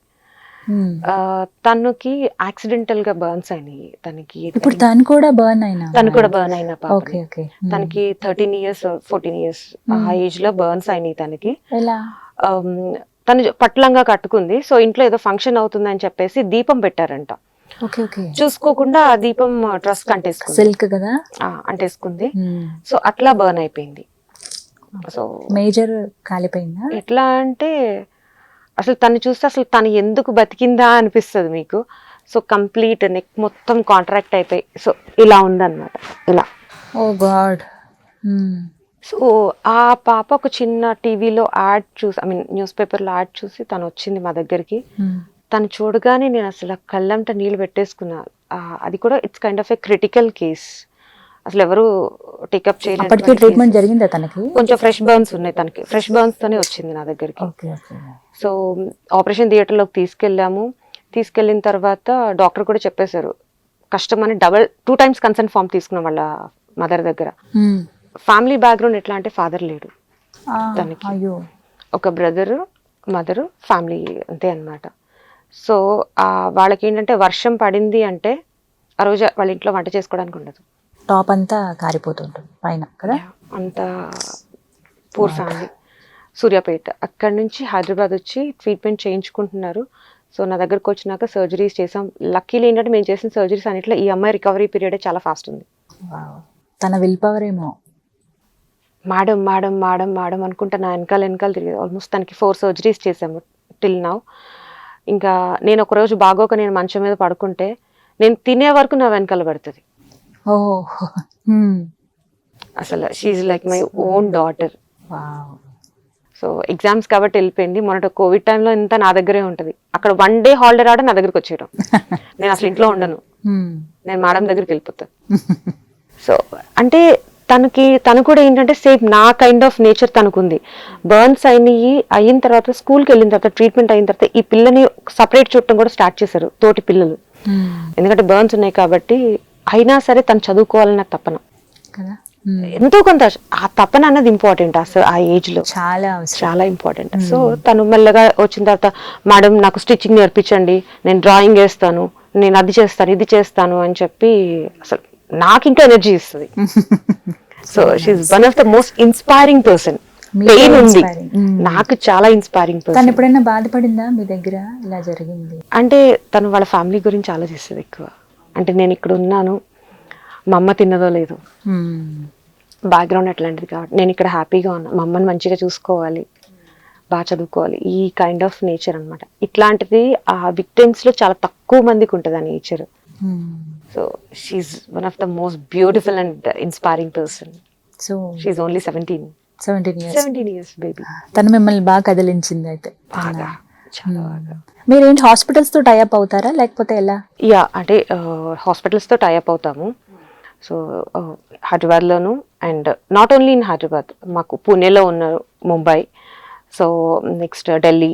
తనకి యాక్సిడెంటల్ గా బర్న్స్ అయినాయి. తనకి ఇప్పుడు తను కూడా బర్న్ అయిన పాప. తనకి 13 years 14 years ఆ ఏజ్ లో బర్న్స్ అయినాయి తనకి. తను పట్లంగా కట్టుకుంది. సో ఇంట్లో ఏదో ఫంక్షన్ అవుతుందని చెప్పేసి దీపం పెట్టారంట. చూసుకోకుండా ఆ దీపం డ్రెస్ అంటేసుకుంది, సిల్క్ కదా అంటేసుకుంది. సో అట్లా బర్న్ అయిపోయింది. సో మేజర్ కాలిపోయిందా? ఎట్లా అంటే అసలు తను చూస్తే అసలు తను ఎందుకు బతికిందా అనిపిస్తుంది మీకు. సో కంప్లీట్ నెక్ మొత్తం కాంట్రాక్ట్ అయిపోయి సో ఇలా ఉందన్నమాట, ఇలా. ఓ గాడ్. సో ఆ పాప ఒక చిన్న టీవీలో యాడ్ చూసి, ఐ మీన్ న్యూస్ పేపర్లో యాడ్ చూసి తను వచ్చింది మా దగ్గరికి. తను చూడగానే నేను అసలు కళ్ళంట నీళ్ళు పెట్టేసుకున్నా. అది కూడా it's kind of A critical case. అసలు ఎవరు టేకప్ చేయలేదు. ట్రీట్మెంట్ జరిగిందా తనకి? కొంచెం ఫ్రెష్ బర్న్స్ ఉన్నాయి తనకి. ఫ్రెష్ బర్న్స్ తోనే వచ్చింది నా దగ్గరికి. సో ఆపరేషన్ థియేటర్లోకి తీసుకెళ్ళాము. తీసుకెళ్ళిన తర్వాత డాక్టర్ కూడా చెప్పేశారు కష్టం అని 2 times కన్సెంట్ ఫామ్ తీసుకున్నాం వాళ్ళ మదర్ దగ్గర. Hmm. ఫ్యామిలీ బ్యాక్గ్రౌండ్ ఎట్లా అంటే ఫాదర్ లేడు, తనకి అయ్యో. ఒక బ్రదరు, మదరు, ఫ్యామిలీ అంతే అన్నమాట. సో వాళ్ళకి ఏంటంటే వర్షం పడింది అంటే ఆ రోజు వాళ్ళ ఇంట్లో వంట చేసుకోవడానికి ఉండదు. టాప్ అంతా కారిపోతుంటుంది పైన కదా. అంత పూర్ ఫ్యామిలీ. సూర్యాపేట అక్కడి నుంచి హైదరాబాద్ వచ్చి ట్రీట్మెంట్ చేయించుకుంటున్నారు. సో నా దగ్గరకు వచ్చినాక సర్జరీస్ చేసాం. లక్కీలు ఏంటంటే మేము చేసిన సర్జరీస్ అన్నిట్లో ఈ అమ్మాయి రికవరీ పీరియడ్ చాలా ఫాస్ట్ ఉంది. తన విల్ పవర్ ఏమో. మేడం మేడం మేడం మేడం అనుకుంటా నా వెనకాల తిరిగేది. ఆల్మోస్ట్ తనకి 4 surgeries చేసాము టిల్ నౌ. ఇంకా నేను ఒకరోజు బాగోక నేను మంచం మీద పడుకుంటే నేను తినే వరకు నా వెనకాల పడుతుంది. ఓహ్. అసలు she's like my own daughter. So exams కాబట్టి వెళ్ళిపోయింది. మొన్నటి కోవిడ్ టైంలో ఇంత నా దగ్గరే ఉంటుంది. అక్కడ 1 day హాలిడే రావడం నా దగ్గరికి వచ్చేయడం. నేను అసలు ఇంట్లో ఉండను, నేను మేడం దగ్గరికి వెళ్ళిపోతాను. సో అంటే తను కూడా ఏంటంటే సేమ్ నా కైండ్ ఆఫ్ నేచర్ తనకుంది. బర్న్స్ అయిన తర్వాత స్కూల్కి వెళ్ళిన తర్వాత ట్రీట్మెంట్ అయిన తర్వాత ఈ పిల్లని సపరేట్ చూడటం కూడా స్టార్ట్ చేశారు తోటి పిల్లలు. ఎందుకంటే బర్న్స్ ఉన్నాయి కాబట్టి. అయినా సరే తను చదువుకోవాలని నాకు తపన, ఎంతో కొంత ఆ తపన అన్నది ఇంపార్టెంట్ అసలు ఆ ఏజ్ లో, చాలా ఇంపార్టెంట్. సో తను మెల్లగా వచ్చిన తర్వాత మేడం నాకు స్టిచ్చింగ్ నేర్పించండి, నేను డ్రాయింగ్ వేస్తాను, నేను అది చేస్తాను ఇది చేస్తాను అని చెప్పి అసలు నాకు ఇంకా ఎనర్జీ ఇస్తుంది. So she's one of the most inspiring person. Pain ఉంది, నాకు చాలా ఇన్స్పైరింగ్ పర్సన్. ఎప్పుడైనా బాధపడిందా మీ దగ్గర ఇలా జరిగింది అంటే? తను వాళ్ళ ఫ్యామిలీ గురించి ఆలోచిస్తుంది ఎక్కువ. అంటే నేను ఇక్కడ ఉన్నాను, మా అమ్మ తిన్నదో లేదు, బ్యాక్గ్రౌండ్ అట్లాంటిది కాబట్టి నేను ఇక్కడ హ్యాపీగా ఉన్నా, మా అమ్మని మంచిగా చూసుకోవాలి, బాగా చదువుకోవాలి, ఈ కైండ్ ఆఫ్ నేచర్ అనమాట. ఇట్లాంటిది ఆ విక్టిమ్స్ లో చాలా తక్కువ మందికి ఉంటుంది ఆ nature. So she's one of the most beautiful and inspiring person. So she's only 17 years baby. తను మిమ్మల్ని బాగా కదిలించింది అయితే. బాగా, చాలా బాగా. మీరేంటి హాస్పిటల్స్ తో టైఅప్ అవుతారా లేకపోతే ఎలా? యా, అంటే హాస్పిటల్స్ తో టైఅప్ అవుతాము. సో హైదరాబాద్లోను, and not only in Hyderabad, మాకు పూణేలో ఉన్నారు, Mumbai, so next Delhi,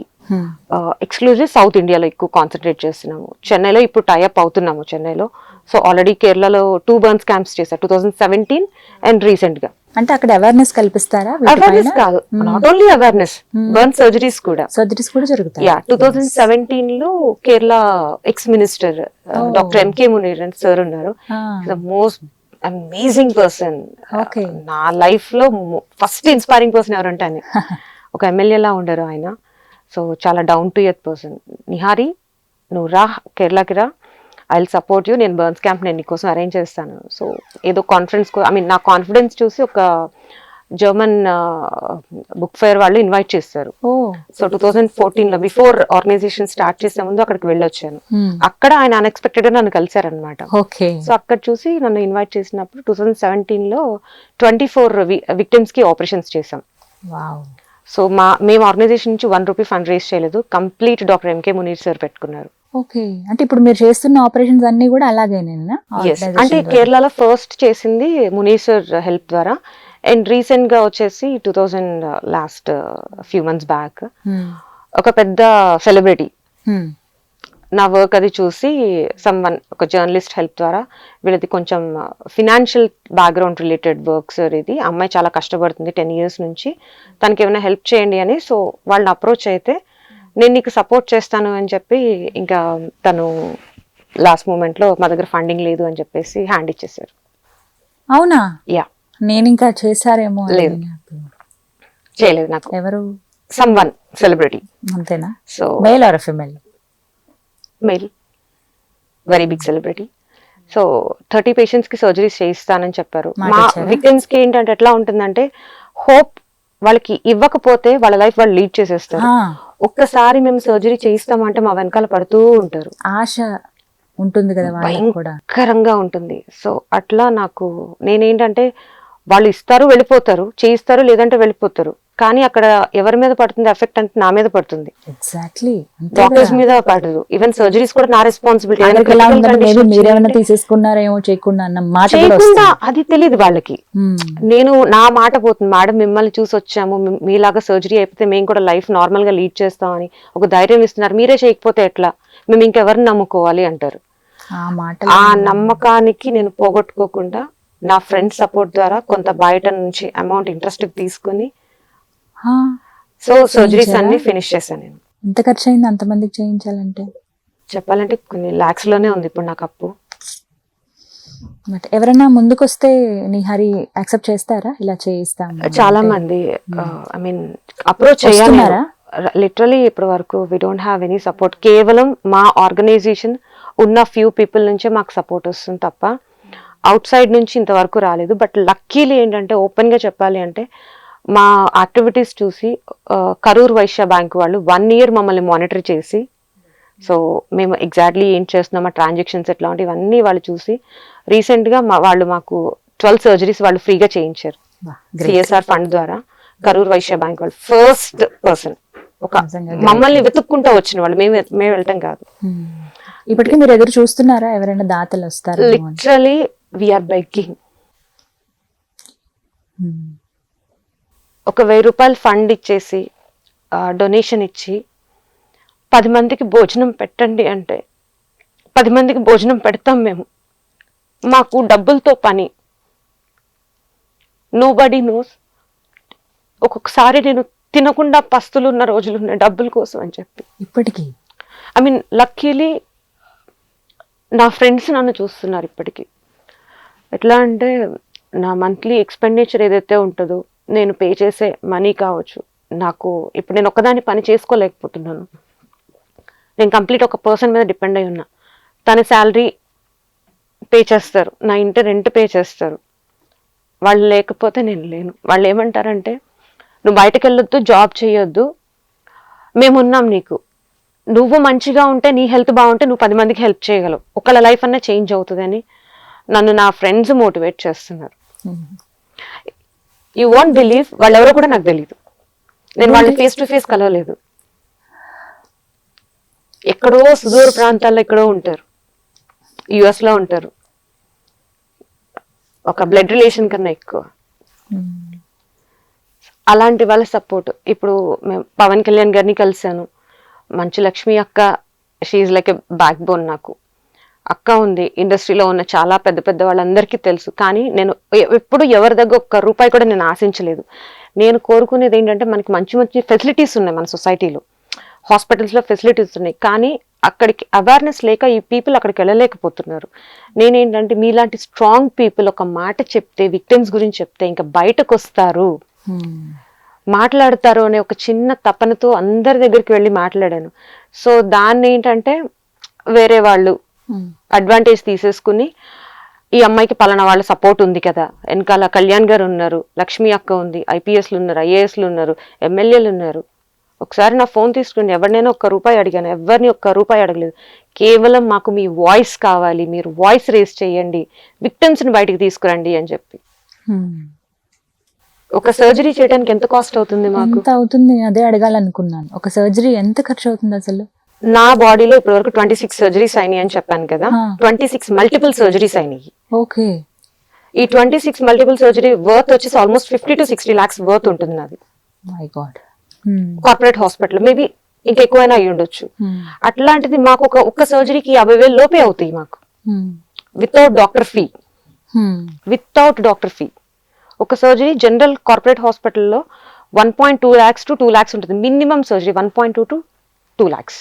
exclusive south ఇండియాలో ఎక్కువ కాన్సన్ట్రేట్ చేస్తున్నాము. చెన్నైలో ఇప్పుడు టైఅప్ అవుతున్నాము చెన్నైలో. సో ఆల్రెడీ కేరళలో 2 burns క్యాంప్స్ చేశారు 2017 అండ్ రీసెంట్ గా. అంటే అక్కడ అవేర్నెస్ కల్పిస్తారా? అవేర్నెస్ కాదు, not only awareness, burn surgeries కూడా జరుగుతాయి. యా, 2017 లో Kerala ex minister doctor MK Muneer అని సార్ ఉన్నారు. The most amazing person. నా లైఫ్ లో ఫస్ట్ ఇన్స్పైరింగ్ పర్సన్ ఎవరంటే ఆయన. ఒక ఎమ్మెల్యే లా ఉండరు ఆయన. సో చాలా down to earth person. Nihari, నువ్వు రా, కేరళకి రా, ఐ విల్ సపోర్ట్ యూ, నేను బర్న్స్ క్యాంప్ నేను నీకోసం అరేంజ్ చేస్తాను. సో ఏదో కాన్ఫరెన్స్, నా కాన్ఫిడెన్స్ చూసి ఒక జర్మన్ బుక్ ఫేర్ వాళ్ళు ఇన్వైట్ చేస్తారు. సో 2014 లో బిఫోర్ ఆర్గనైజేషన్ స్టార్ట్ చేసే ముందు అక్కడికి వెళ్ళొచ్చాను. అక్కడ ఆయన అన్ఎక్స్పెక్టెడ్ గా నన్ను కలిశారనమాట. సో అక్కడ చూసి నన్ను ఇన్వైట్ చేసినప్పుడు 2017 లో 24 విక్టిమ్స్ కి ఆపరేషన్స్ చేసాం. సో మేము ఆర్గనైజేషన్ నుంచి 1 రూపీ ఫండ్ రేస్ చేయలేదు, complete doctor MK Muneer sir పెట్టుకున్నారు. ఓకే, అంటే ఇప్పుడు మీరు చేస్తున్న ఆపరేషన్స్ అన్ని కూడా అలాగేనా? అంటే కేరళలో ఫస్ట్ చేసింది మునీర్ సార్ హెల్ప్ ద్వారా, అండ్ రీసెంట్ గా వచ్చేసి 2000 లాస్ట్ ఫ్యూ మంత్స్ బ్యాక్ ఒక పెద్ద సెలబ్రిటీ నా వర్క్ అది చూసి ఒక జర్నలిస్ట్ హెల్ప్ ద్వారా, వీళ్ళది కొంచెం ఫినాన్షియల్ బ్యాక్గ్రౌండ్ రిలేటెడ్ వర్క్స్, ఇది అమ్మాయి చాలా కష్టపడుతుంది 10 years నుంచి, తనకి ఏమైనా హెల్ప్ చేయండి అని. సో వాళ్ళని అప్రోచ్ అయితే నేను నీకు సపోర్ట్ చేస్తాను అని చెప్పి, ఇంకా తను లాస్ట్ మూమెంట్ లో మా దగ్గర ఫండింగ్ లేదు అని చెప్పేసి హ్యాండ్ ఇచ్చేసారు. అవునా? యా, నేను ఇంకా చేశారేమో. లేదు, చేయలేదు. నాకు ఎవరు? Someone celebrity. అంతేనా? So male or female? Male, very big celebrity. So 30 patients కి సర్జరీస్ చేయిస్తానని చెప్పారు. మా విక్టిమ్స్ కి ఏంటంటే ఎట్లా ఉంటుందంటే, హోప్ వాళ్ళకి ఇవ్వకపోతే వాళ్ళ లైఫ్ వాళ్ళు లీడ్ చేసేస్తారు. ఒక్కసారి మేము సర్జరీ చేయిస్తామంటే మా వెనకాల పడుతూ ఉంటారు. ఆశ ఉంటుంది కదా, భయంకరంగా ఉంటుంది. సో అట్లా నేనేంటంటే వాళ్ళు ఇస్తారు, వెళ్ళిపోతారు, చేయిస్తారు, లేదంటే వెళ్ళిపోతారు. కానీ అక్కడ ఎవరి మీద పడుతుంది ఎఫెక్ట్ అంటే నా మీద పడుతుంది. ఎగ్జాక్ట్లీ, డాక్టర్స్ మీద పడదు. ఈవెన్ సర్జరీస్ కూడా నా రెస్పాన్సిబిలిటీ. మీరేమైనా తీసేసుకున్నారేమో చేయకుండా అన్న మాట అది తెలియదు వాళ్ళకి. నేను నా మాట పోతుంది, మేడం మిమ్మల్ని చూసి వచ్చాము, మీలాగా సర్జరీ అయిపోతే మేము కూడా లైఫ్ నార్మల్ గా లీడ్ చేస్తామని ఒక ధైర్యం ఇస్తున్నారు. మీరే చేయకపోతే ఎట్లా, మేము ఇంకెవరిని నమ్ముకోవాలి అంటారు. ఆ మాటలు ఆ నమ్మకానికి నేను పోగొట్టుకోకుండా నా ఫ్రెండ్ సపోర్ట్ ద్వారా కొంత బయట నుంచి అమౌంట్ ఇంట్రెస్ట్ తీసుకుని ఆ, సో సర్జరీస్ చేయించారా? అన్ని ఫినిష్ చేశాను నేను. ఎంత ఖర్చు అయింది అంతమందికి చేయించాలంటే? చెప్పాలంటే కొన్ని lakhs లోనే ఉంది ఇప్పుడు నాకు అప్పు. బట్ ఎవరైనా ముందుకు వస్తే నిహారి యాక్సెప్ట్ చేస్తారా ఇలా చేయిస్తాం? చాలా మంది ఐ మీన్ అప్రోచ్ వస్తున్నారా? చేయాలి. లిటరలీ ఇప్పటి వరకు we don't have any support. కేవలం మా ఆర్గనైజేషన్ ఉన్న ఫ్యూ పీపుల్ నుంచే మాకు సపోర్ట్ వస్తుంది తప్ప అవుట్ సైడ్ నుంచి ఇంతవరకు రాలేదు. బట్ లక్కీలీ ఏంటంటే ఓపెన్ గా చెప్పాలి అంటే మా యాక్టివిటీస్ చూసి కరూర్ వైశ్య బ్యాంక్ వాళ్ళు 1 year మమ్మల్ని మానిటర్ చేసి, సో మేము ఎగ్జాక్ట్లీ ఏం చేస్తున్నాం, మా ట్రాన్సాక్షన్స్ ఎట్లా ఉంటాయి ఇవన్నీ వాళ్ళు చూసి రీసెంట్గా వాళ్ళు మాకు 12 surgeries వాళ్ళు ఫ్రీగా చేయించారు సిఎస్ఆర్ ఫండ్ ద్వారా. కరూర్ వైశ్య బ్యాంక్ వాళ్ళు ఫస్ట్ పర్సన్ ఒక మమ్మల్ని వెతుక్కుంటూ వచ్చిన వాళ్ళు, మేము వెళ్ళటం కాదు. ఇప్పటికీ మీరు ఎదురు చూస్తున్నారా ఎవరైనా దాతలు వస్తారు? Literally we are begging. ఒక 1000 రూపాయలు ఫండ్ ఇచ్చేసి డొనేషన్ ఇచ్చి 10 మందికి భోజనం పెట్టండి అంటే 10 మందికి భోజనం పెడతాం మేము. మాకు డబ్బులతో పని. Nobody nose. ఒక్కొక్కసారి నేను తినకుండా పస్తులు ఉన్న రోజులు ఉన్నాయి డబ్బుల కోసం అని చెప్పి. ఇప్పటికీ ఐ మీన్ లక్కీలీ నా ఫ్రెండ్స్ నన్ను చూస్తున్నారు ఇప్పటికీ. ఎట్లా అంటే నా మంత్లీ ఎక్స్పెండిచర్ ఏదైతే ఉంటుందో నేను పే చేసే మనీ కావచ్చు, నాకు ఇప్పుడు నేను ఒక్కదాన్ని పని చేసుకోలేకపోతున్నాను. నేను కంప్లీట్ ఒక పర్సన్ మీద డిపెండ్ అయి ఉన్నా. తన శాలరీ పే చేస్తారు, నా ఇంటి రెంట్ పే చేస్తారు. వాళ్ళు లేకపోతే నేను లేను. వాళ్ళు ఏమంటారంటే నువ్వు బయటకు వెళ్ళొద్దు, జాబ్ చేయొద్దు, మేమున్నాం నీకు. నువ్వు మంచిగా ఉంటే, నీ హెల్త్ బాగుంటే నువ్వు 10 మందికి హెల్ప్ చేయగలవు, ఒకళ్ళ లైఫ్ అన్నా చేంజ్ అవుతుందని నన్ను నా ఫ్రెండ్స్ మోటివేట్ చేస్తున్నారు. యూ వాంట్ బిలీవ్ వాళ్ళెవరో కూడా నాకు తెలియదు. నేను వాళ్ళని ఫేస్ టు ఫేస్ కలవలేదు. ఎక్కడో సుదూర ప్రాంతాల్లో ఎక్కడో ఉంటారు, US లో ఉంటారు. ఒక బ్లడ్ రిలేషన్ కన్నా ఎక్కువ. అలాంటి వాళ్ళ సపోర్ట్. ఇప్పుడు మేము పవన్ కళ్యాణ్ గారిని కలిశాను. మంచు లక్ష్మి అక్క, she's like a backbone నాకు. అక్క ఉంది, ఇండస్ట్రీలో ఉన్న చాలా పెద్ద పెద్ద వాళ్ళందరికీ తెలుసు. కానీ నేను ఎప్పుడు ఎవరి దగ్గర ఒక్క రూపాయి కూడా నేను ఆశించలేదు. నేను కోరుకునేది ఏంటంటే మనకి మంచి మంచి ఫెసిలిటీస్ ఉన్నాయి మన సొసైటీలో, హాస్పిటల్స్లో ఫెసిలిటీస్ ఉన్నాయి. కానీ అక్కడికి అవేర్నెస్ లేక ఈ పీపుల్ అక్కడికి వెళ్ళలేకపోతున్నారు. నేనేంటంటే మీలాంటి స్ట్రాంగ్ పీపుల్ ఒక మాట చెప్తే, విక్టిమ్స్ గురించి చెప్తే ఇంకా బయటకు వస్తారు, మాట్లాడతారు అనే ఒక చిన్న తపనతో అందరి దగ్గరికి వెళ్ళి మాట్లాడాను. సో దాన్ని ఏంటంటే వేరే వాళ్ళు అడ్వాంటేజ్ తీసేసుకుని ఈ అమ్మాయికి పలానా వాళ్ళ సపోర్ట్ ఉంది కదా, వెనకాల కళ్యాణ్ గారు ఉన్నారు, లక్ష్మి అక్క ఉంది, IPSలు ఉన్నారు, IASలు ఉన్నారు, MLAలు ఉన్నారు. ఒకసారి నా ఫోన్ తీసుకుని ఎవరినైనా ఒక్క రూపాయి అడిగాను, ఎవరిని ఒక్క రూపాయి అడగలేదు. కేవలం మాకు మీ వాయిస్ కావాలి, మీరు వాయిస్ రేస్ చేయండి, విక్టిమ్స్ని బయటికి తీసుకురండి అని చెప్పి. ఒక సర్జరీ చేయడానికి ఎంత కాస్ట్ అవుతుంది మాకు? ఎంత అవుతుంది అదే అడగాలనుకున్నాను. ఒక సర్జరీ ఎంత ఖర్చు అవుతుంది అసలు? నా బాడీలో ఇప్పటి వరకు 26 సర్జరీస్ అయినాయి అని చెప్పాను కదా. 26 మల్టిపుల్ సర్జరీస్ అయినాయి. ఓకే. ఈ 26 మల్టిపుల్ సర్జరీ వర్త్ వచ్చేసి ఆల్మోస్ట్ 50 to 60 lakhs వర్త్ ఉంటుంది నాది. My God. Corporate hospital maybe ఇంకా ఎక్కువైనా అయ్యి ఉండొచ్చు. అట్లాంటిది మాకు ఒక్క సర్జరీకి 50,000 లోపే అవుతాయి మాకు, without doctor fee. Without doctor fee ఒక సర్జరీ జనరల్ కార్పొరేట్ హాస్పిటల్లో 1.2 lakhs to 2 lakhs ఉంటుంది మినిమం సర్జరీ. 1.2 to 2 lakhs.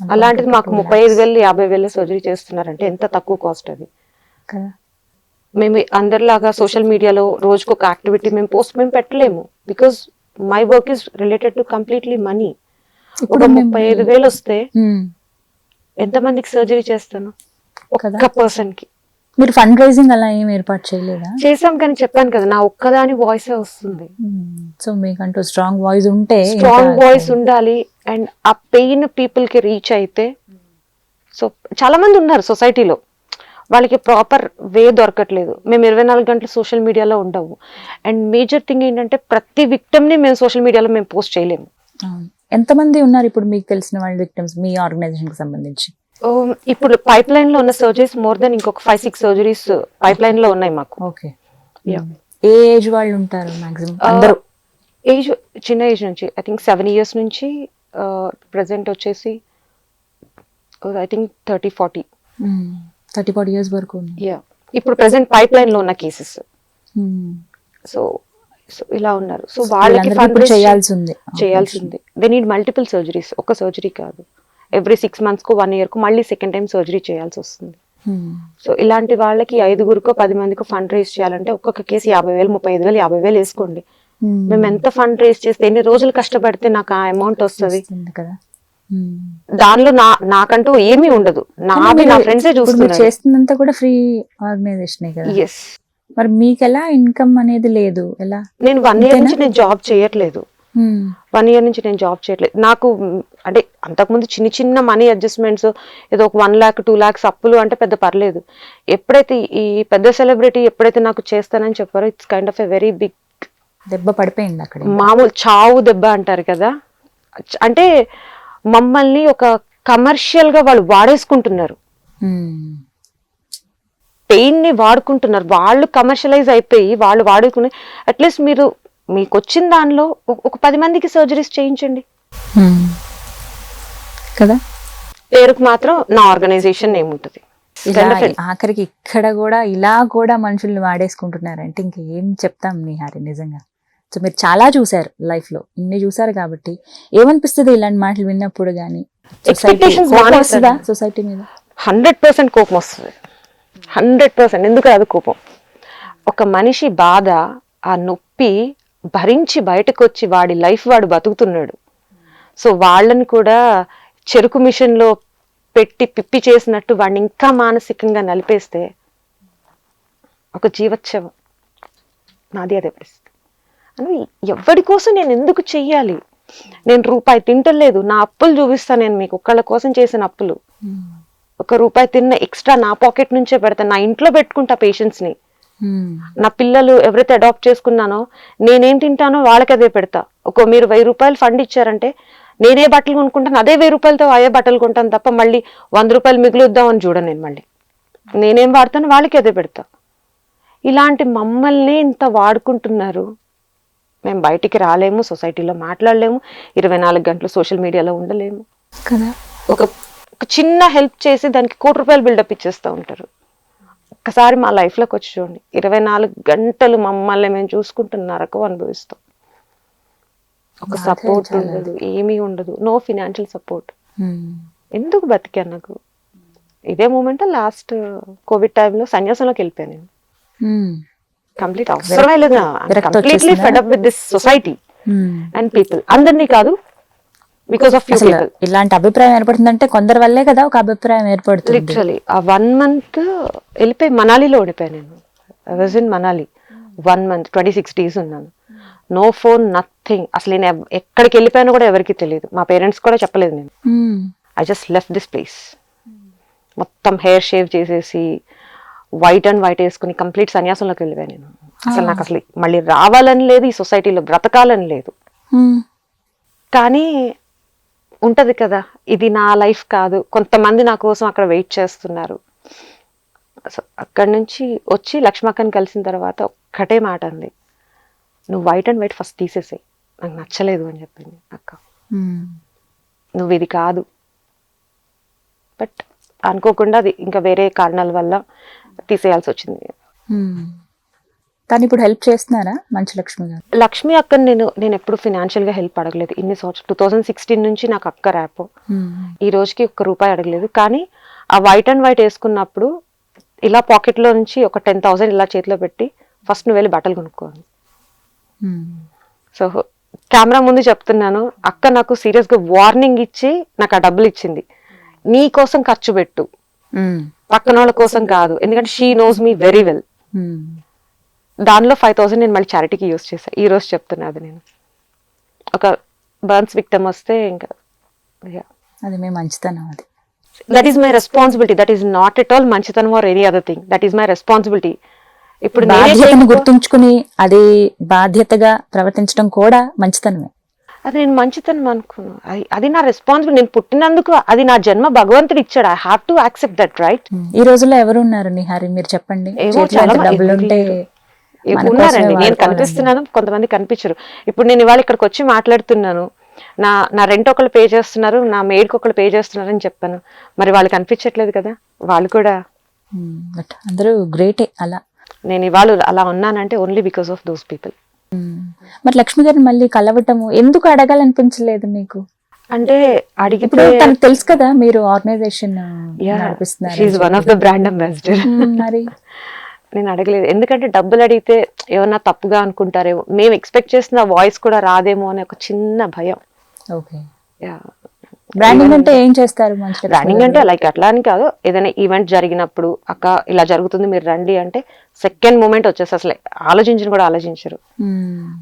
అలాంటిది మాకు 35,000 50,000 సర్జరీ చేస్తున్నారంటే ఎంత తక్కువ కాస్ట్ అది. మేము అందరిలాగా సోషల్ మీడియాలో రోజుకు ఒక యాక్టివిటీ మేము పెట్టలేము. Because my work is related to completely money. ఒక 35,000 వస్తే ఎంతమందికి సర్జరీ చేస్తాను ఒక్క పర్సన్ కి? మీరు ఫండ్ రైజింగ్ అలా ఏం ఏర్పాటు చేయలేదా? చేసాం, కానీ చెప్పాను కదా నా ఒక్కదాని వాయిసే వస్తుంది. సో మీకంటూ స్ట్రాంగ్ వాయిస్ ఉంటే, స్ట్రాంగ్ వాయిస్ ఉండాలి. అండ్ ఆ పెయిన్ పీపుల్ కి రీచ్ అయితే, సో చాలా మంది ఉన్నారు సొసైటీలో, వాళ్ళకి ప్రాపర్ వే దొరకట్లేదు. మేము 24 గంటలు సోషల్ మీడియాలో ఉండవు. అండ్ మేజర్ థింగ్ ఏంటంటే ప్రతి విక్టమ్ని మేము సోషల్ మీడియాలో మేము పోస్ట్ చేయలేము. ఎంతమంది ఉన్నారు ఇప్పుడు మీకు తెలిసిన వాళ్ళు విక్టిమ్స్ మీ ఆర్గనైజేషన్ కి సంబంధించి? ఇప్పుడు పైప్ లైన్ లో ఉన్న సర్జరీస్ మోర్ దెన్ ఇంకొక 5-6 సర్జరీస్ పైప్ లైన్ లో ఉన్నాయి మాకు. ఓకే. ఏ ఏజ్ వాళ్ళు ఉంటారు మాక్సిమం? అందరూ ఏజ్ చిన్న ఏజ్ నుంచి ఐ థింక్ 7 years నుంచి ప్రెసెంట్ వచ్చేసి ఐ థింక్ 30-40. 30-40 years వరకు ఉంది. ఇప్పుడు ప్రెసెంట్ పైప్ లైన్ లో ఉన్న కేసెస్. సో సో ఇలా ఉన్నారు. సో వాళ్ళకి వీళ్ళందరికీ ఇప్పుడు చేయాల్సి ఉంది. దే నీడ్ మల్టిపుల్ సర్జరీస్, ఒక సర్జరీ కాదు. ఎవ్రీ 6 months కు 1 year కు మళ్ళీ సెకండ్ టైం సర్జరీ చేయాల్సి వస్తుంది. సో ఇలాంటి వాళ్ళకి 5గురికో 10 మందికో ఫండ్ రేస్ చేయాలంటే ఒక్కొక్క కేసు 50,000, 35,000, 50,000 వేసుకోండి. మేము ఎంత ఫండ్ రేస్ చేస్తే, ఎన్ని రోజులు కష్టపడితే నాకు ఆ అమౌంట్ వస్తుంది కదా. దానిలో నాకంటూ ఏమీ ఉండదు. నా ఫ్రెండ్సే చూస్తున్నారు. చేస్తుందంతా కూడా ఫ్రీ ఆర్గనైజేషన్ కదా. ఎస్. మరి మీకు ఎలా ఇన్కమ్ అనేది లేదు? ఎలా? నేను 1 year నుంచి నేను జాబ్ చేయట్లేదు. 1 year నుంచి నేను జాబ్ చేయట్లేదు. నాకు అంటే అంతకుముందు చిన్న మనీ అడ్జస్ట్మెంట్స్, ఏదో ఒక 1 lakh 2 lakhs అప్పులు అంటే పెద్ద పర్లేదు. ఎప్పుడైతే ఈ పెద్ద సెలబ్రిటీ ఎప్పుడైతే నాకు చేస్తానని చెప్పారో, it's kind of a very big దెబ్బ పడిపోయింది అక్కడ. మామూలు చావు దెబ్బ అంటారు కదా. అంటే మమ్మల్ని ఒక కమర్షియల్ గా వాళ్ళు వాడేసుకుంటున్నారు, పెయిన్ ని వాడుకుంటున్నారు. వాళ్ళు కమర్షియలైజ్ అయిపోయి వాళ్ళు వాడుకుని, అట్లీస్ట్ మీరు మీకు వచ్చిన దానిలో ఒక 10 మందికి సర్జరీస్ చేయించండి కదా. పేరుకు మాత్రం నా ఆర్గనైజేషన్ ఏముంటది. ఆఖరికి ఇక్కడ కూడా ఇలా కూడా మనుషుల్ని వాడేసుకుంటున్నారంటే ఇంకేం చెప్తాం నిహారి నిజంగా. సో మీరు చాలా చూసారు లైఫ్ లో, ఇన్ని చూసారు కాబట్టి ఏమనిపిస్తుంది ఇలాంటి మాటలు విన్నప్పుడు? కానీ సొసైటీ మీద 100% కోపం వస్తుంది. 100% ఎందుకు రాదు కోపం? ఒక మనిషి బాధ, ఆ నొప్పి భరించి బయటకు వచ్చి వాడి లైఫ్ వాడు బతుకుతున్నాడు. సో వాళ్ళని కూడా చెరుకు మిషన్ లో పెట్టి పిప్పి చేసినట్టు వాడిని ఇంకా మానసికంగా నలిపేస్తే ఒక జీవోత్సవం. నాది అదే పరిస్థితి. అని ఎవరి కోసం నేను ఎందుకు చెయ్యాలి? నేను రూపాయి తింటలేదు, నా అప్పులు చూపిస్తాను నేను మీకు. ఒక్కళ్ళ కోసం చేసిన అప్పులు, 1 రూపాయి తిన్న ఎక్స్ట్రా నా పాకెట్ నుంచే పెడతాను. నా ఇంట్లో పెట్టుకుంటా పేషెంట్స్ ని. నా పిల్లలు ఎవరైతే అడాప్ట్ చేసుకున్నానో నేనేం తింటానో వాళ్ళకి అదే పెడతా. మీరు 1000 రూపాయలు ఫండ్ ఇచ్చారంటే నేనే బట్టలు కొనుక్కుంటాను, అదే 1000 రూపాయలతో అదే బట్టలు కొంటాను తప్ప మళ్ళీ 100 రూపాయలు మిగులుద్దామని చూడను నేను. మళ్ళీ నేనేం వాడతాను వాళ్ళకి అదే పెడతా. ఇలాంటి మమ్మల్ని ఇంత వాడుకుంటున్నారు. మేము బయటికి రాలేము, సొసైటీలో మాట్లాడలేము, 24 గంటలు సోషల్ మీడియాలో ఉండలేము కదా. ఒక చిన్న హెల్ప్ చేసి దానికి 1 కోటి రూపాయలు బిల్డప్ ఇచ్చేస్తూ ఉంటారు. ఒక్కసారి మా లైఫ్లోకి వచ్చి చూడండి, 24 గంటలు మమ్మల్ని మేము చూసుకుంటున్న నరకం అనుభవిస్తాం. ఒక సపోర్ట్ ఉండదు, ఏమీ ఉండదు, నో ఫినాన్షియల్ సపోర్ట్. ఎందుకు బతికాను? నాకు ఇదే మూమెంట్ లాస్ట్ కోవిడ్ టైంలో సన్యాసంలోకి వెళ్ళిపోయాను నేను. కంప్లీట్ అవసరమే లేదు, completely fed up with this society and people. అందరినీ కాదు, బికాస్ ఆఫ్ పీపుల్. ఇలాంటి అభిప్రాయం ఏర్పడుతుందంటే కొందరి వల్లే కదా ఒక అభిప్రాయం ఏర్పడుతుంది. లిటరలీ ఆ 1 month వెళ్ళిపోయి మనాలిలో ఓడిపోయాను నేను. I was in Manali 1 month, 26 days ఉన్నాను. No phone, nothing. అసలు నేను ఎక్కడికి వెళ్ళిపోయానో కూడా ఎవరికి తెలియదు. మా పేరెంట్స్ కూడా చెప్పలేదు నేను. I just left this place. మొత్తం హెయిర్ షేవ్ చేసేసి వైట్ అండ్ వైట్ వేసుకుని కంప్లీట్ సన్యాసంలోకి వెళ్ళిపోయాను నేను. అసలు నాకు అసలు మళ్ళీ రావాలని లేదు, ఈ సొసైటీలో బ్రతకాలని లేదు. కానీ ఉంటది కదా, ఇది నా లైఫ్ కాదు, కొంతమంది నా కోసం అక్కడ వెయిట్ చేస్తున్నారు. సో అక్కడి నుంచి వచ్చి లక్ష్మక్కని కలిసిన తర్వాత ఒక్కటే మాట అంది, నువ్వు వైట్ అండ్ వైట్ ఫస్ట్ తీసేసాయి, నాకు నచ్చలేదు అని చెప్పింది అక్క. నువ్వు ఇది కాదు. బట్ అనుకోకుండా అది ఇంకా వేరే కారణాల వల్ల తీసేయాల్సి వచ్చింది. కానీ ఇప్పుడు హెల్ప్ చేస్తున్నారా మంచి లక్ష్మి గారు? లక్ష్మి అక్కని నేను ఎప్పుడు ఫినాన్షియల్ గా హెల్ప్ అడగలేదు. ఇన్ని సంవత్సరాలు 2016 నుంచి నాకు అక్క ర్యాప్. ఈ రోజుకి 1 రూపాయి అడగలేదు. కానీ ఆ వైట్ అండ్ వైట్ వేసుకున్నప్పుడు ఇలా పాకెట్ లో నుంచి ఒక 10,000 ఇలా చేతిలో పెట్టి ఫస్ట్ నువ్వు వెళ్ళి బట్టలు కొనుక్కోవాలి. సో కెమెరా ముందు చెప్తున్నాను, అక్క నాకు సీరియస్ గా వార్నింగ్ ఇచ్చి నాకు ఆ డబ్బులు ఇచ్చింది. నీ కోసం ఖర్చు పెట్టు, పక్కన వాళ్ళ కోసం కాదు. ఎందుకంటే she knows me very well. దానిలో 5,000 నేను మళ్ళీ చారిటీకి యూజ్ చేశాను. ఈ రోజు చెప్తున్నా అది. నేను ఒక బర్న్స్ విక్టమ్ వస్తే ఇంకా అది మీ మంచితనం. అది that is my responsibility. That is not at all మంచితనం or any other thing. That is my responsibility. ఇప్పుడు బాధ్యతను గుర్తుంచుకుని అది బాధ్యతగా ప్రవర్తించడం కూడా మంచితనమే. అది నేను మంచితనం అనుకున్నాను. అది నా రెస్పాన్సిబిలిటీ. నేను పుట్టినందుకు అది నా జన్మ భగవంతుడు ఇచ్చాడు. I have to accept that, right? ఈ రోజుల్లో ఎవరు ఉన్నారు నిహారి, మీరు చెప్పండి. ఉన్నారండి, నేను కనిపిస్తున్నాను, కొంతమంది కనిపించరు. ఇప్పుడు నేను ఇవాళ ఇక్కడికి వచ్చి మాట్లాడుతున్నాను, నా రెంట్ ఒకళ్ళు పే చేస్తున్నారు, నా మేడ్కి ఒకళ్ళు పే చేస్తున్నారు అని చెప్పాను. మరి వాళ్ళకి అనిపించట్లేదు కదా, వాళ్ళు కూడా. బట్ అందరూ గ్రేటే అలా. నేను ఇవాళ అలా ఉన్నానంటే only because of those people. మరి లక్ష్మి గారిని మళ్ళీ కలవటము ఎందుకు అడగాలనిపించలేదు మీకు? అంటే అడిగితే ఇప్పుడు తనకు తెలుసు కదా మీరు ఆర్గనైజేషన్ నడిపిస్తున్నారు. She is one of the brand ambassador. మరి నేను అడగలేదు, ఎందుకంటే డబ్బులు అడిగితే ఏమన్నా తప్పుగా అనుకుంటారేమో, మేము ఎక్స్పెక్ట్ చేసిన వాయిస్ కూడా రాదేమో అనే ఒక చిన్న భయం. ఓకే, బ్రాండింగ్ అంటే ఏం చేస్తారు? మంచి బ్రాండింగ్ అంటే లైక్ అట్లా అని కాదు, ఏదైనా ఈవెంట్ జరిగినప్పుడు అక్క ఇలా జరుగుతుంది మీరు రండి అంటే సెకండ్ మూమెంట్ వచ్చేసి అసలు కూడా ఆలోచించరు.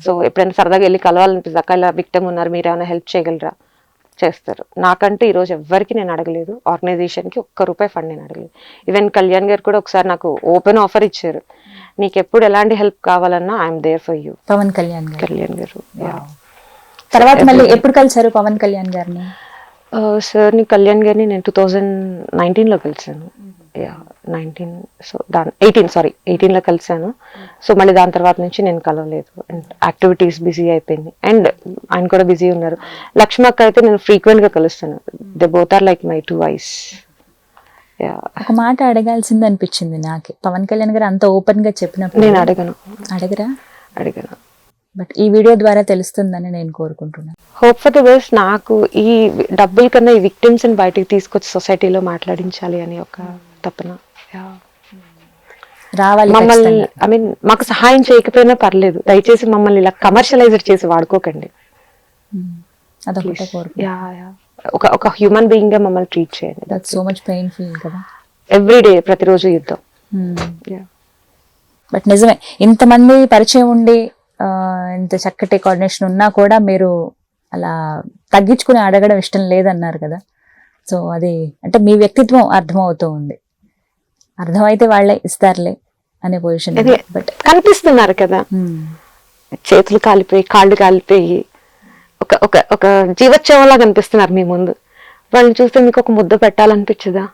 సో ఎప్పుడైనా సరదాగా వెళ్ళి కలవాలనిపిస్తుంది, అక్క ఇలా విక్టమ్ ఉన్నారు మీరు ఏమైనా హెల్ప్ చేయగలరా, చేస్తారు. నాకంటూ ఈరోజు ఎవ్వరికి నేను అడగలేదు, ఆర్గనైజేషన్కి ₹1 ఫండ్ నేను అడగలేదు. ఈవెన్ కళ్యాణ్ గారు కూడా ఒకసారి నాకు ఓపెన్ ఆఫర్ ఇచ్చారు, నీకు ఎప్పుడు ఎలాంటి హెల్ప్ కావాలన్నా I am there for you. Pavan Kalyan garu తర్వాత మళ్ళీ ఎప్పుడు కలిసారు పవన్ కళ్యాణ్ గారిని? సార్ని కళ్యాణ్ గారిని నేను 2019లో కలిసాను. 18లో కలిసాను. సో మళ్ళీ దాని తర్వాత నుంచి నేను కలవలేదు, అండ్ యాక్టివిటీస్ బిజీ అయిపోయింది, అండ్ ఆయన కూడా బిజీ ఉన్నారు. లక్ష్మక్క అయితే నేను ఫ్రీక్వెంట్ గా కలుస్తాను, they both are like my 2 eyes. ఒక మాట అడగాల్సింది అనిపించింది నాకు, పవన్ కళ్యాణ్ గారు అంత ఓపెన్ గా చెప్పినప్పుడు నేను అడగను. బట్ ఈ వీడియో ద్వారా తెలుస్తుందని నేను కోరుకుంటున్నాను. Hope for the best. నాకు ఈ డబ్బుల కన్నా ఈ విక్టిమ్స్ ని బయటకు తీసుకొచ్చి సొసైటీలో మాట్లాడించాలి అని ఒక తపన. రావాలి మమ్మల్ని మాకు సహాయం చేయకపోయినా పర్లేదు, దయచేసి మమ్మల్ని ఇలా కమర్షియలైజ్ చేసి వాడుకోకండి. అదొకటే కోరుకుంటున్నాను. ఒక హ్యూమన్ బీయింగ్ గా మమ్మల్ని ట్రీట్ చేయండి. దట్స్ సో మచ్ పెయిన్ఫుల్ కదా, ఎవ్రీడే, ప్రతిరోజు యుద్ధం. బట్ నిజమే, ఇంతమంది పరిచయం ఉండి ఇంత చక్కటి కోఆర్డినేషన్ ఉన్నా కూడా మీరు అలా తగ్గించుకుని అడగడం ఇష్టం లేదన్నారు కదా. సో అది అంటే మీ వ్యక్తిత్వం అర్థమవుతూ ఉంది, అర్థమైతే వాళ్ళే ఇస్తారులే అనే పొజిషన్. బట్ కనిపిస్తున్నారు కదా, చేతులు కాలిపోయి కాళ్ళు కాలిపోయి ఒక ఒక ఒక జీవోత్సవంలా కనిపిస్తున్నారు మీ ముందు. వాళ్ళని చూస్తే మీకు ఒక ముద్ద పెట్టాలనిపించదా?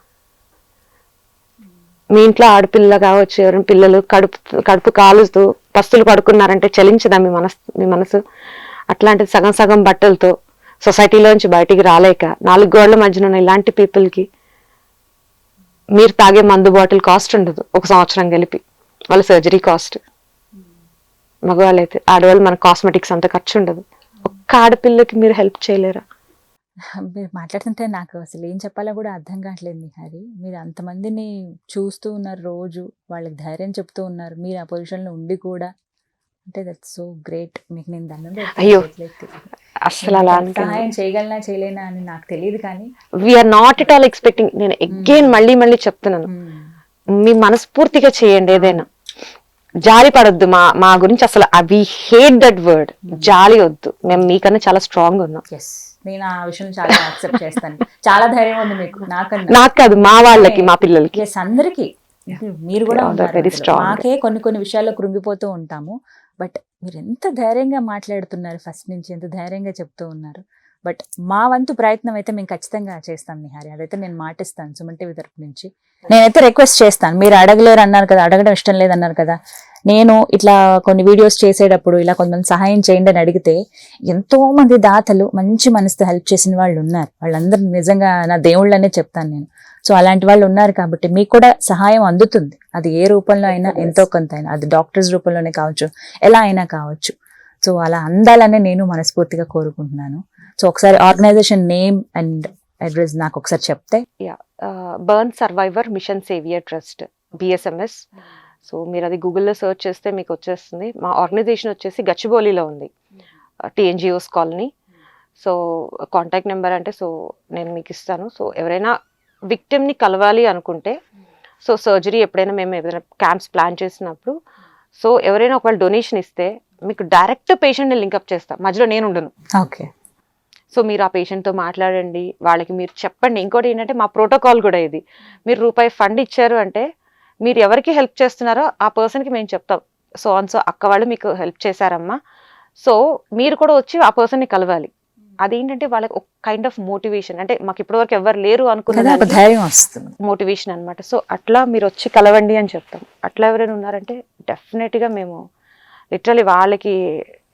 మీ ఇంట్లో ఆడపిల్ల కావచ్చు, ఎవరైనా పిల్లలు కడుపు కాలుస్తూ పస్తులు పడుకున్నారంటే చలించదా మీ మనసు? అట్లాంటి సగం సగం బట్టలతో సొసైటీలోంచి బయటికి రాలేక 4 గోడల మధ్యన ఉన్న ఇలాంటి పీపుల్కి మీరు తాగే మందు బాటిల్ కాస్ట్ ఉండదు 1 సంవత్సరం కలిపి, వాళ్ళ సర్జరీ కాస్ట్. మగవాళ్ళైతే, ఆడవాళ్ళు మన కాస్మెటిక్స్ అంత ఖర్చు ఉండదు. ఒక్క ఆడపిల్లకి మీరు హెల్ప్ చేయలేరా? మీరు మాట్లాడుతుంటే నాకు అసలు ఏం చెప్పాలో కూడా అర్థం కావట్లేదు నిహారి. మీరు అంతమందిని చూస్తూ ఉన్నారు, రోజు వాళ్ళకి ధైర్యం చెప్తూ ఉన్నారు, మీరు ఆ పొజిషన్లో ఉండి కూడా. అంటే దట్స్ సో గ్రేట్. మీకు నేను దండం అయ్యో అసలు అలా సహాయం చేయగలనా చేయలేనా అని నాకు తెలియదు, కానీ we are not at all expecting. నేను అగైన్ మళ్ళీ చెప్తున్నాను, మీ మనస్ఫూర్తిగా చేయండి ఏదైనా. జాలి పడొద్దు మా గురించి అసలు. వి హేట్ దట్ వర్డ్, జాలి వద్దు. మేము మీకన్నా చాలా స్ట్రాంగ్ ఉన్నాం. నేను ఆ విషయం చాలా యాక్సెప్ట్ చేస్తాను. చాలా ధైర్యం ఉంది మీకు, నాకు కాదు, మా వాళ్ళకి, మా పిల్లలకి, అందరికి. మీరు కూడా వెరీ స్ట్రాంగ్. మాకే కొన్ని విషయాల్లో కృంగిపోతూ ఉంటాము, బట్ మీరు ఎంత ధైర్యంగా మాట్లాడుతున్నారు, ఫస్ట్ నుంచి ఎంత ధైర్యంగా చెప్తూ ఉన్నారు. బట్ మా వంతు ప్రయత్నం అయితే మేము ఖచ్చితంగా చేస్తాం నిహారి, అదైతే నేను మాటిస్తాను సుమన్ టీవీ తరపు నుంచి. నేనైతే రిక్వెస్ట్ చేస్తాను, మీరు అడగలేరు అన్నారు కదా, అడగడం ఇష్టం లేదన్నారు కదా. నేను ఇట్లా కొన్ని వీడియోస్ చేసేటప్పుడు ఇలా కొంతమంది సహాయం చేయండి అని అడిగితే ఎంతో మంది దాతలు మంచి మనసుతో హెల్ప్ చేసిన వాళ్ళు ఉన్నారు. వాళ్ళందరూ నిజంగా నా దేవుళ్ళనే చెప్తాను నేను. సో అలాంటి వాళ్ళు ఉన్నారు కాబట్టి మీకు కూడా సహాయం అందుతుంది, అది ఏ రూపంలో అయినా, ఎంతో కొంత అయినా, అది డాక్టర్స్ రూపంలోనే కావచ్చు, ఎలా అయినా కావచ్చు. సో అలా అందాలనే నేను మనస్ఫూర్తిగా కోరుకుంటున్నాను. సో ఒకసారి ఆర్గనైజేషన్ నేమ్ అండ్ అడ్రస్ నాకు ఒకసారి చెప్తే. Burn survivor mission saviour trust, BSMS. So మీరు అది గూగుల్లో సెర్చ్ చేస్తే మీకు వచ్చేస్తుంది. మా ఆర్గనైజేషన్ వచ్చేసి గచ్చిబౌలిలో ఉంది, TNGOs colony. So contact number అంటే సో నేను మీకు ఇస్తాను. సో ఎవరైనా విక్టిమ్ని కలవాలి అనుకుంటే, సో సర్జరీ ఎప్పుడైనా మేము ఏదైనా క్యాంప్స్ ప్లాన్ చేసినప్పుడు, సో ఎవరైనా ఒకవేళ డొనేషన్ ఇస్తే మీకు డైరెక్ట్ పేషెంట్ని లింకప్ చేస్తాం, మధ్యలో నేను ఉండను. ఓకే. సో మీరు ఆ పేషెంట్తో మాట్లాడండి, వాళ్ళకి మీరు చెప్పండి. ఇంకోటి ఏంటంటే మా ప్రోటోకాల్ కూడా ఇది, మీరు ₹1 ఫండ్ ఇచ్చారు అంటే మీరు ఎవరికి హెల్ప్ చేస్తున్నారో ఆ పర్సన్కి మేము చెప్తాం, సో అక్క వాళ్ళు మీకు హెల్ప్ చేశారమ్మా, సో మీరు కూడా వచ్చి ఆ పర్సన్ని కలవాలి. అదేంటంటే వాళ్ళకి ఒక కైండ్ ఆఫ్ మోటివేషన్, అంటే మాకు ఇప్పటివరకు ఎవరు లేరు అనుకున్న మోటివేషన్ అనమాట. సో అట్లా మీరు వచ్చి కలవండి అని చెప్తాం. అట్లా ఎవరైనా ఉన్నారంటే డెఫినెట్గా మేము లిటరలీ వాళ్ళకి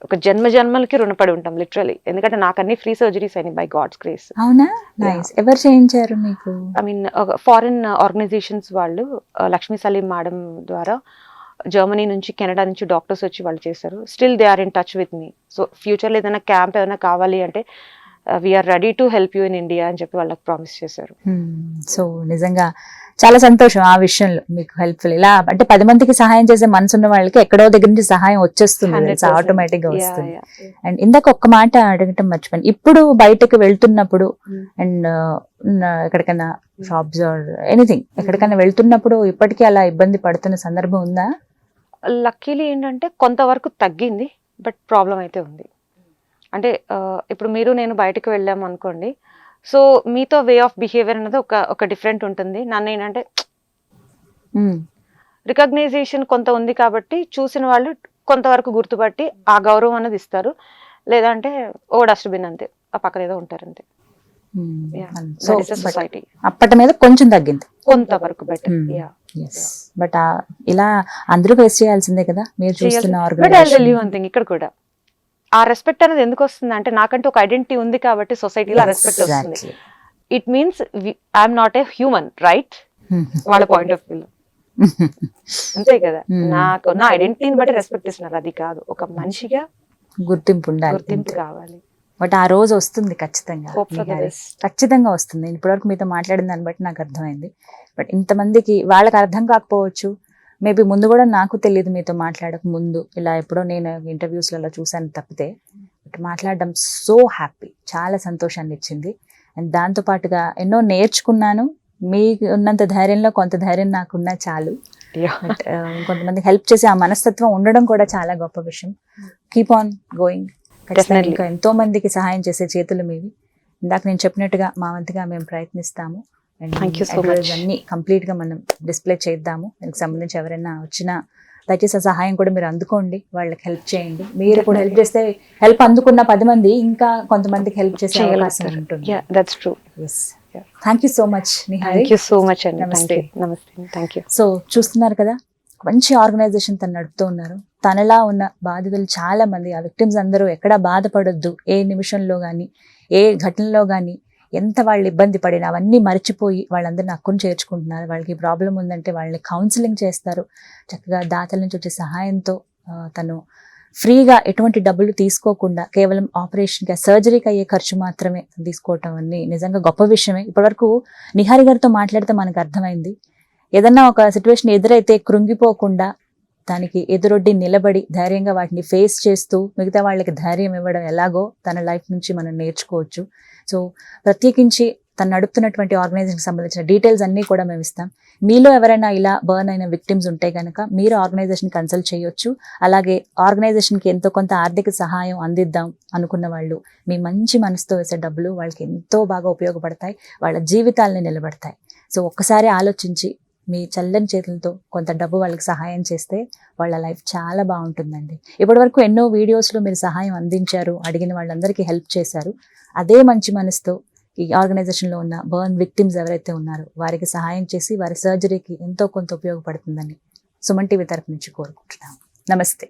ఒక జన్మలకి రుణపడి ఉంటాం లిటరలీ. ఎందుకంటే నాకు అన్ని ఫ్రీ సర్జరీస్ అయినాయి బై గాడ్స్ గ్రేస్. అవునా? నైస్. ఎవరు చేయించారు మీకు? ఐ మీన్ ఫారిన్ ఆర్గనైజేషన్స్ వాళ్ళు, లక్ష్మీ సలీం మేడం ద్వారా జర్మనీ నుంచి, కెనడా నుంచి డాక్టర్స్ వచ్చి వాళ్ళు చేశారు. Still they are in touch with me. So ఫ్యూచర్లో ఏదైనా క్యాంప్ ఏమైనా కావాలి అంటే we are ready to help you in India అని చెప్పి వాళ్ళకి ప్రామిస్ చేశారు. సో నిజంగా చాలా సంతోషం ఆ విషయంలో మీకు హెల్ప్ఫుల్. ఇలా అంటే 10 మందికి సహాయం చేసే మనసు ఉన్న వాళ్ళకి ఎక్కడో దగ్గర నుంచి సహాయం వచ్చేస్తుంది, ఆటోమేటిక్ గా వస్తుంది. అండ్ ఇందాక ఒక్క మాట అడగటం మర్చిపోయాను. ఇప్పుడు బయటకు వెళ్తున్నప్పుడు అండ్ ఎక్కడికైనా షాప్స్ ఆర్ ఎనీథింగ్ ఎక్కడికైనా వెళ్తున్నప్పుడు ఇప్పటికీ అలా ఇబ్బంది పడుతున్న సందర్భం ఉందా? లక్కీలీ ఏంటంటే కొంతవరకు తగ్గింది, బట్ ప్రాబ్లం అయితే ఉంది. అంటే ఇప్పుడు మీరు నేను బయటకు వెళ్ళాము అనుకోండి, సో మీతో వే ఆఫ్ బిహేవియర్ అనేది ఒక డిఫరెంట్ ఉంటుంది. నన్ను ఏంటంటే రికగ్నైజేషన్ కొంత ఉంది కాబట్టి చూసిన వాళ్ళు కొంతవరకు గుర్తుపట్టి ఆ గౌరవం అనేది ఇస్తారు. లేదంటే ఓ డస్ట్బిన్ అంతే, ఆ పక్కన ఏదో ఉంటారు అంతే. సొసైటీ అప్పటి మీద కొంచెం తగ్గింది, కొంతవరకు బెటర్. బట్ ఇలా అందరూ ఫేస్ చేయాల్సిందే కదా మీరు చూస్తున్న but I organisation. Tell you one thing, ఇక్కడ కూడా ఆ రెస్పెక్ట్ అనేది ఎందుకు వస్తుంది అంటే నాకంటే ఒక ఐడెంటిటీ ఉంది కాబట్టి సొసైటీలో రెస్పెక్ట్ వస్తుంది. It means I'm not a human, right? వాళ్ళ పాయింట్ ఆఫ్ వ్యూ అంతే కదా. నాకు నా ఐడెంటిటీని బట్టి రెస్పెక్ట్ ఇస్తున్నారు, అది కాదు. ఒక మనిషిగా గుర్తింపు ఉండాలి, గుర్తింపు కావాలి. బట్ ఆ రోజు వస్తుంది ఖచ్చితంగా, Hope for the best. ఖచ్చితంగా వస్తుంది. నేను ఇప్పటివరకు మీతో మాట్లాడిన దాన్ని బట్టి నాకు అర్థమైంది. బట్ ఇంతమందికి వాళ్ళకి అర్థం కాకపోవచ్చు, మేబీ ముందు కూడా నాకు తెలియదు మీతో మాట్లాడక ముందు, ఇలా ఎప్పుడో నేను ఇంటర్వ్యూస్లలో చూసాను తప్పితే. బట్ మాట్లాడడం సో హ్యాపీ, చాలా సంతోషాన్ని ఇచ్చింది. అండ్ దాంతోపాటుగా ఎన్నో నేర్చుకున్నాను. మీకు ఉన్నంత ధైర్యంలో కొంత ధైర్యం నాకున్నా చాలు. బట్ ఇంకొంతమందికి హెల్ప్ చేసే ఆ మనస్తత్వం ఉండడం కూడా చాలా గొప్ప విషయం. Keep on going. Definitely. ఇంకా ఎంతో మందికి సహాయం చేసే చేతులు మీవి. ఇందాక నేను చెప్పినట్టుగా మా వంతుగా మేము ప్రయత్నిస్తాము. And Thank you so much. అన్ని కంప్లీట్ గా మనం డిస్ప్లే చేద్దాము. దానికి సంబంధించి ఎవరైనా వచ్చినా దయచేసి ఆ సహాయం కూడా మీరు అందుకోండి, వాళ్ళకి హెల్ప్ చేయండి. మీరు కూడా హెల్ప్ చేస్తే హెల్ప్ అందుకున్న 10 మంది ఇంకా కొంతమందికి హెల్ప్ చేసే అవకాశం ఉంటుంది. Yeah, that's true. Thank you so much Nihari. Thank you so much అండి. నమస్తే. నమస్తే. Thank you. సో చూస్తున్నారు కదా, మంచి ఆర్గనైజేషన్ తను నడుపుతూ ఉన్నారు. తనలా ఉన్న బాధితులు చాలా మంది, ఆ విక్టిమ్స్ అందరూ ఎక్కడా బాధపడొద్దు, ఏ నిమిషంలో కానీ ఏ ఘటనలో కానీ ఎంత వాళ్ళు ఇబ్బంది పడినా అవన్నీ మర్చిపోయి వాళ్ళందరినీ హక్కును చేర్చుకుంటున్నారు. వాళ్ళకి ప్రాబ్లం ఉందంటే వాళ్ళని కౌన్సిలింగ్ చేస్తారు. చక్కగా దాతల నుంచి వచ్చే సహాయంతో తను ఫ్రీగా ఎటువంటి డబ్బులు తీసుకోకుండా కేవలం ఆపరేషన్కి, సర్జరీకి అయ్యే ఖర్చు మాత్రమే తీసుకోవటం అన్ని నిజంగా గొప్ప విషయమే. ఇప్పటివరకు నిహారి గారితో మాట్లాడితే మనకు అర్థమైంది, ఏదన్నా ఒక సిచ్యువేషన్ ఎదురైతే కృంగిపోకుండా దానికి ఎదురొడ్డి నిలబడి ధైర్యంగా వాటిని ఫేస్ చేస్తూ మిగతా వాళ్ళకి ధైర్యం ఇవ్వడం ఎలాగో తన లైఫ్ నుంచి మనం నేర్చుకోవచ్చు. సో ప్రత్యేకించి తను నడుపుతున్నటువంటి ఆర్గనైజేషన్కి సంబంధించిన డీటెయిల్స్ అన్నీ కూడా మేము ఇస్తాం. మీలో ఎవరైనా ఇలా బర్న్ అయిన విక్టిమ్స్ ఉంటే కనుక మీరు ఆర్గనైజేషన్ కన్సల్ట్ చేయొచ్చు. అలాగే ఆర్గనైజేషన్కి ఎంతో కొంత ఆర్థిక సహాయం అందిద్దాం అనుకున్న వాళ్ళు మీ మంచి మనసుతో వేసే డబ్బులు వాళ్ళకి ఎంతో బాగా ఉపయోగపడతాయి, వాళ్ళ జీవితాలని నిలబడతాయి. సో ఒక్కసారి ఆలోచించి మీ చల్లని చేతులతో కొంత డబ్బు వాళ్ళకి సహాయం చేస్తే వాళ్ళ లైఫ్ చాలా బాగుంటుందండి. ఇప్పటివరకు ఎన్నో వీడియోస్లో మీరు సహాయం అందించారు, అడిగిన వాళ్ళందరికీ హెల్ప్ చేశారు. అదే మంచి మనసుతో ఈ ఆర్గనైజేషన్లో ఉన్న బర్న్ విక్టిమ్స్ ఎవరైతే ఉన్నారో వారికి సహాయం చేసి వారి సర్జరీకి ఎంతో కొంత ఉపయోగపడుతుందని సుమన్ టీవీ తరపు నుంచి కోరుకుంటున్నాము. నమస్తే.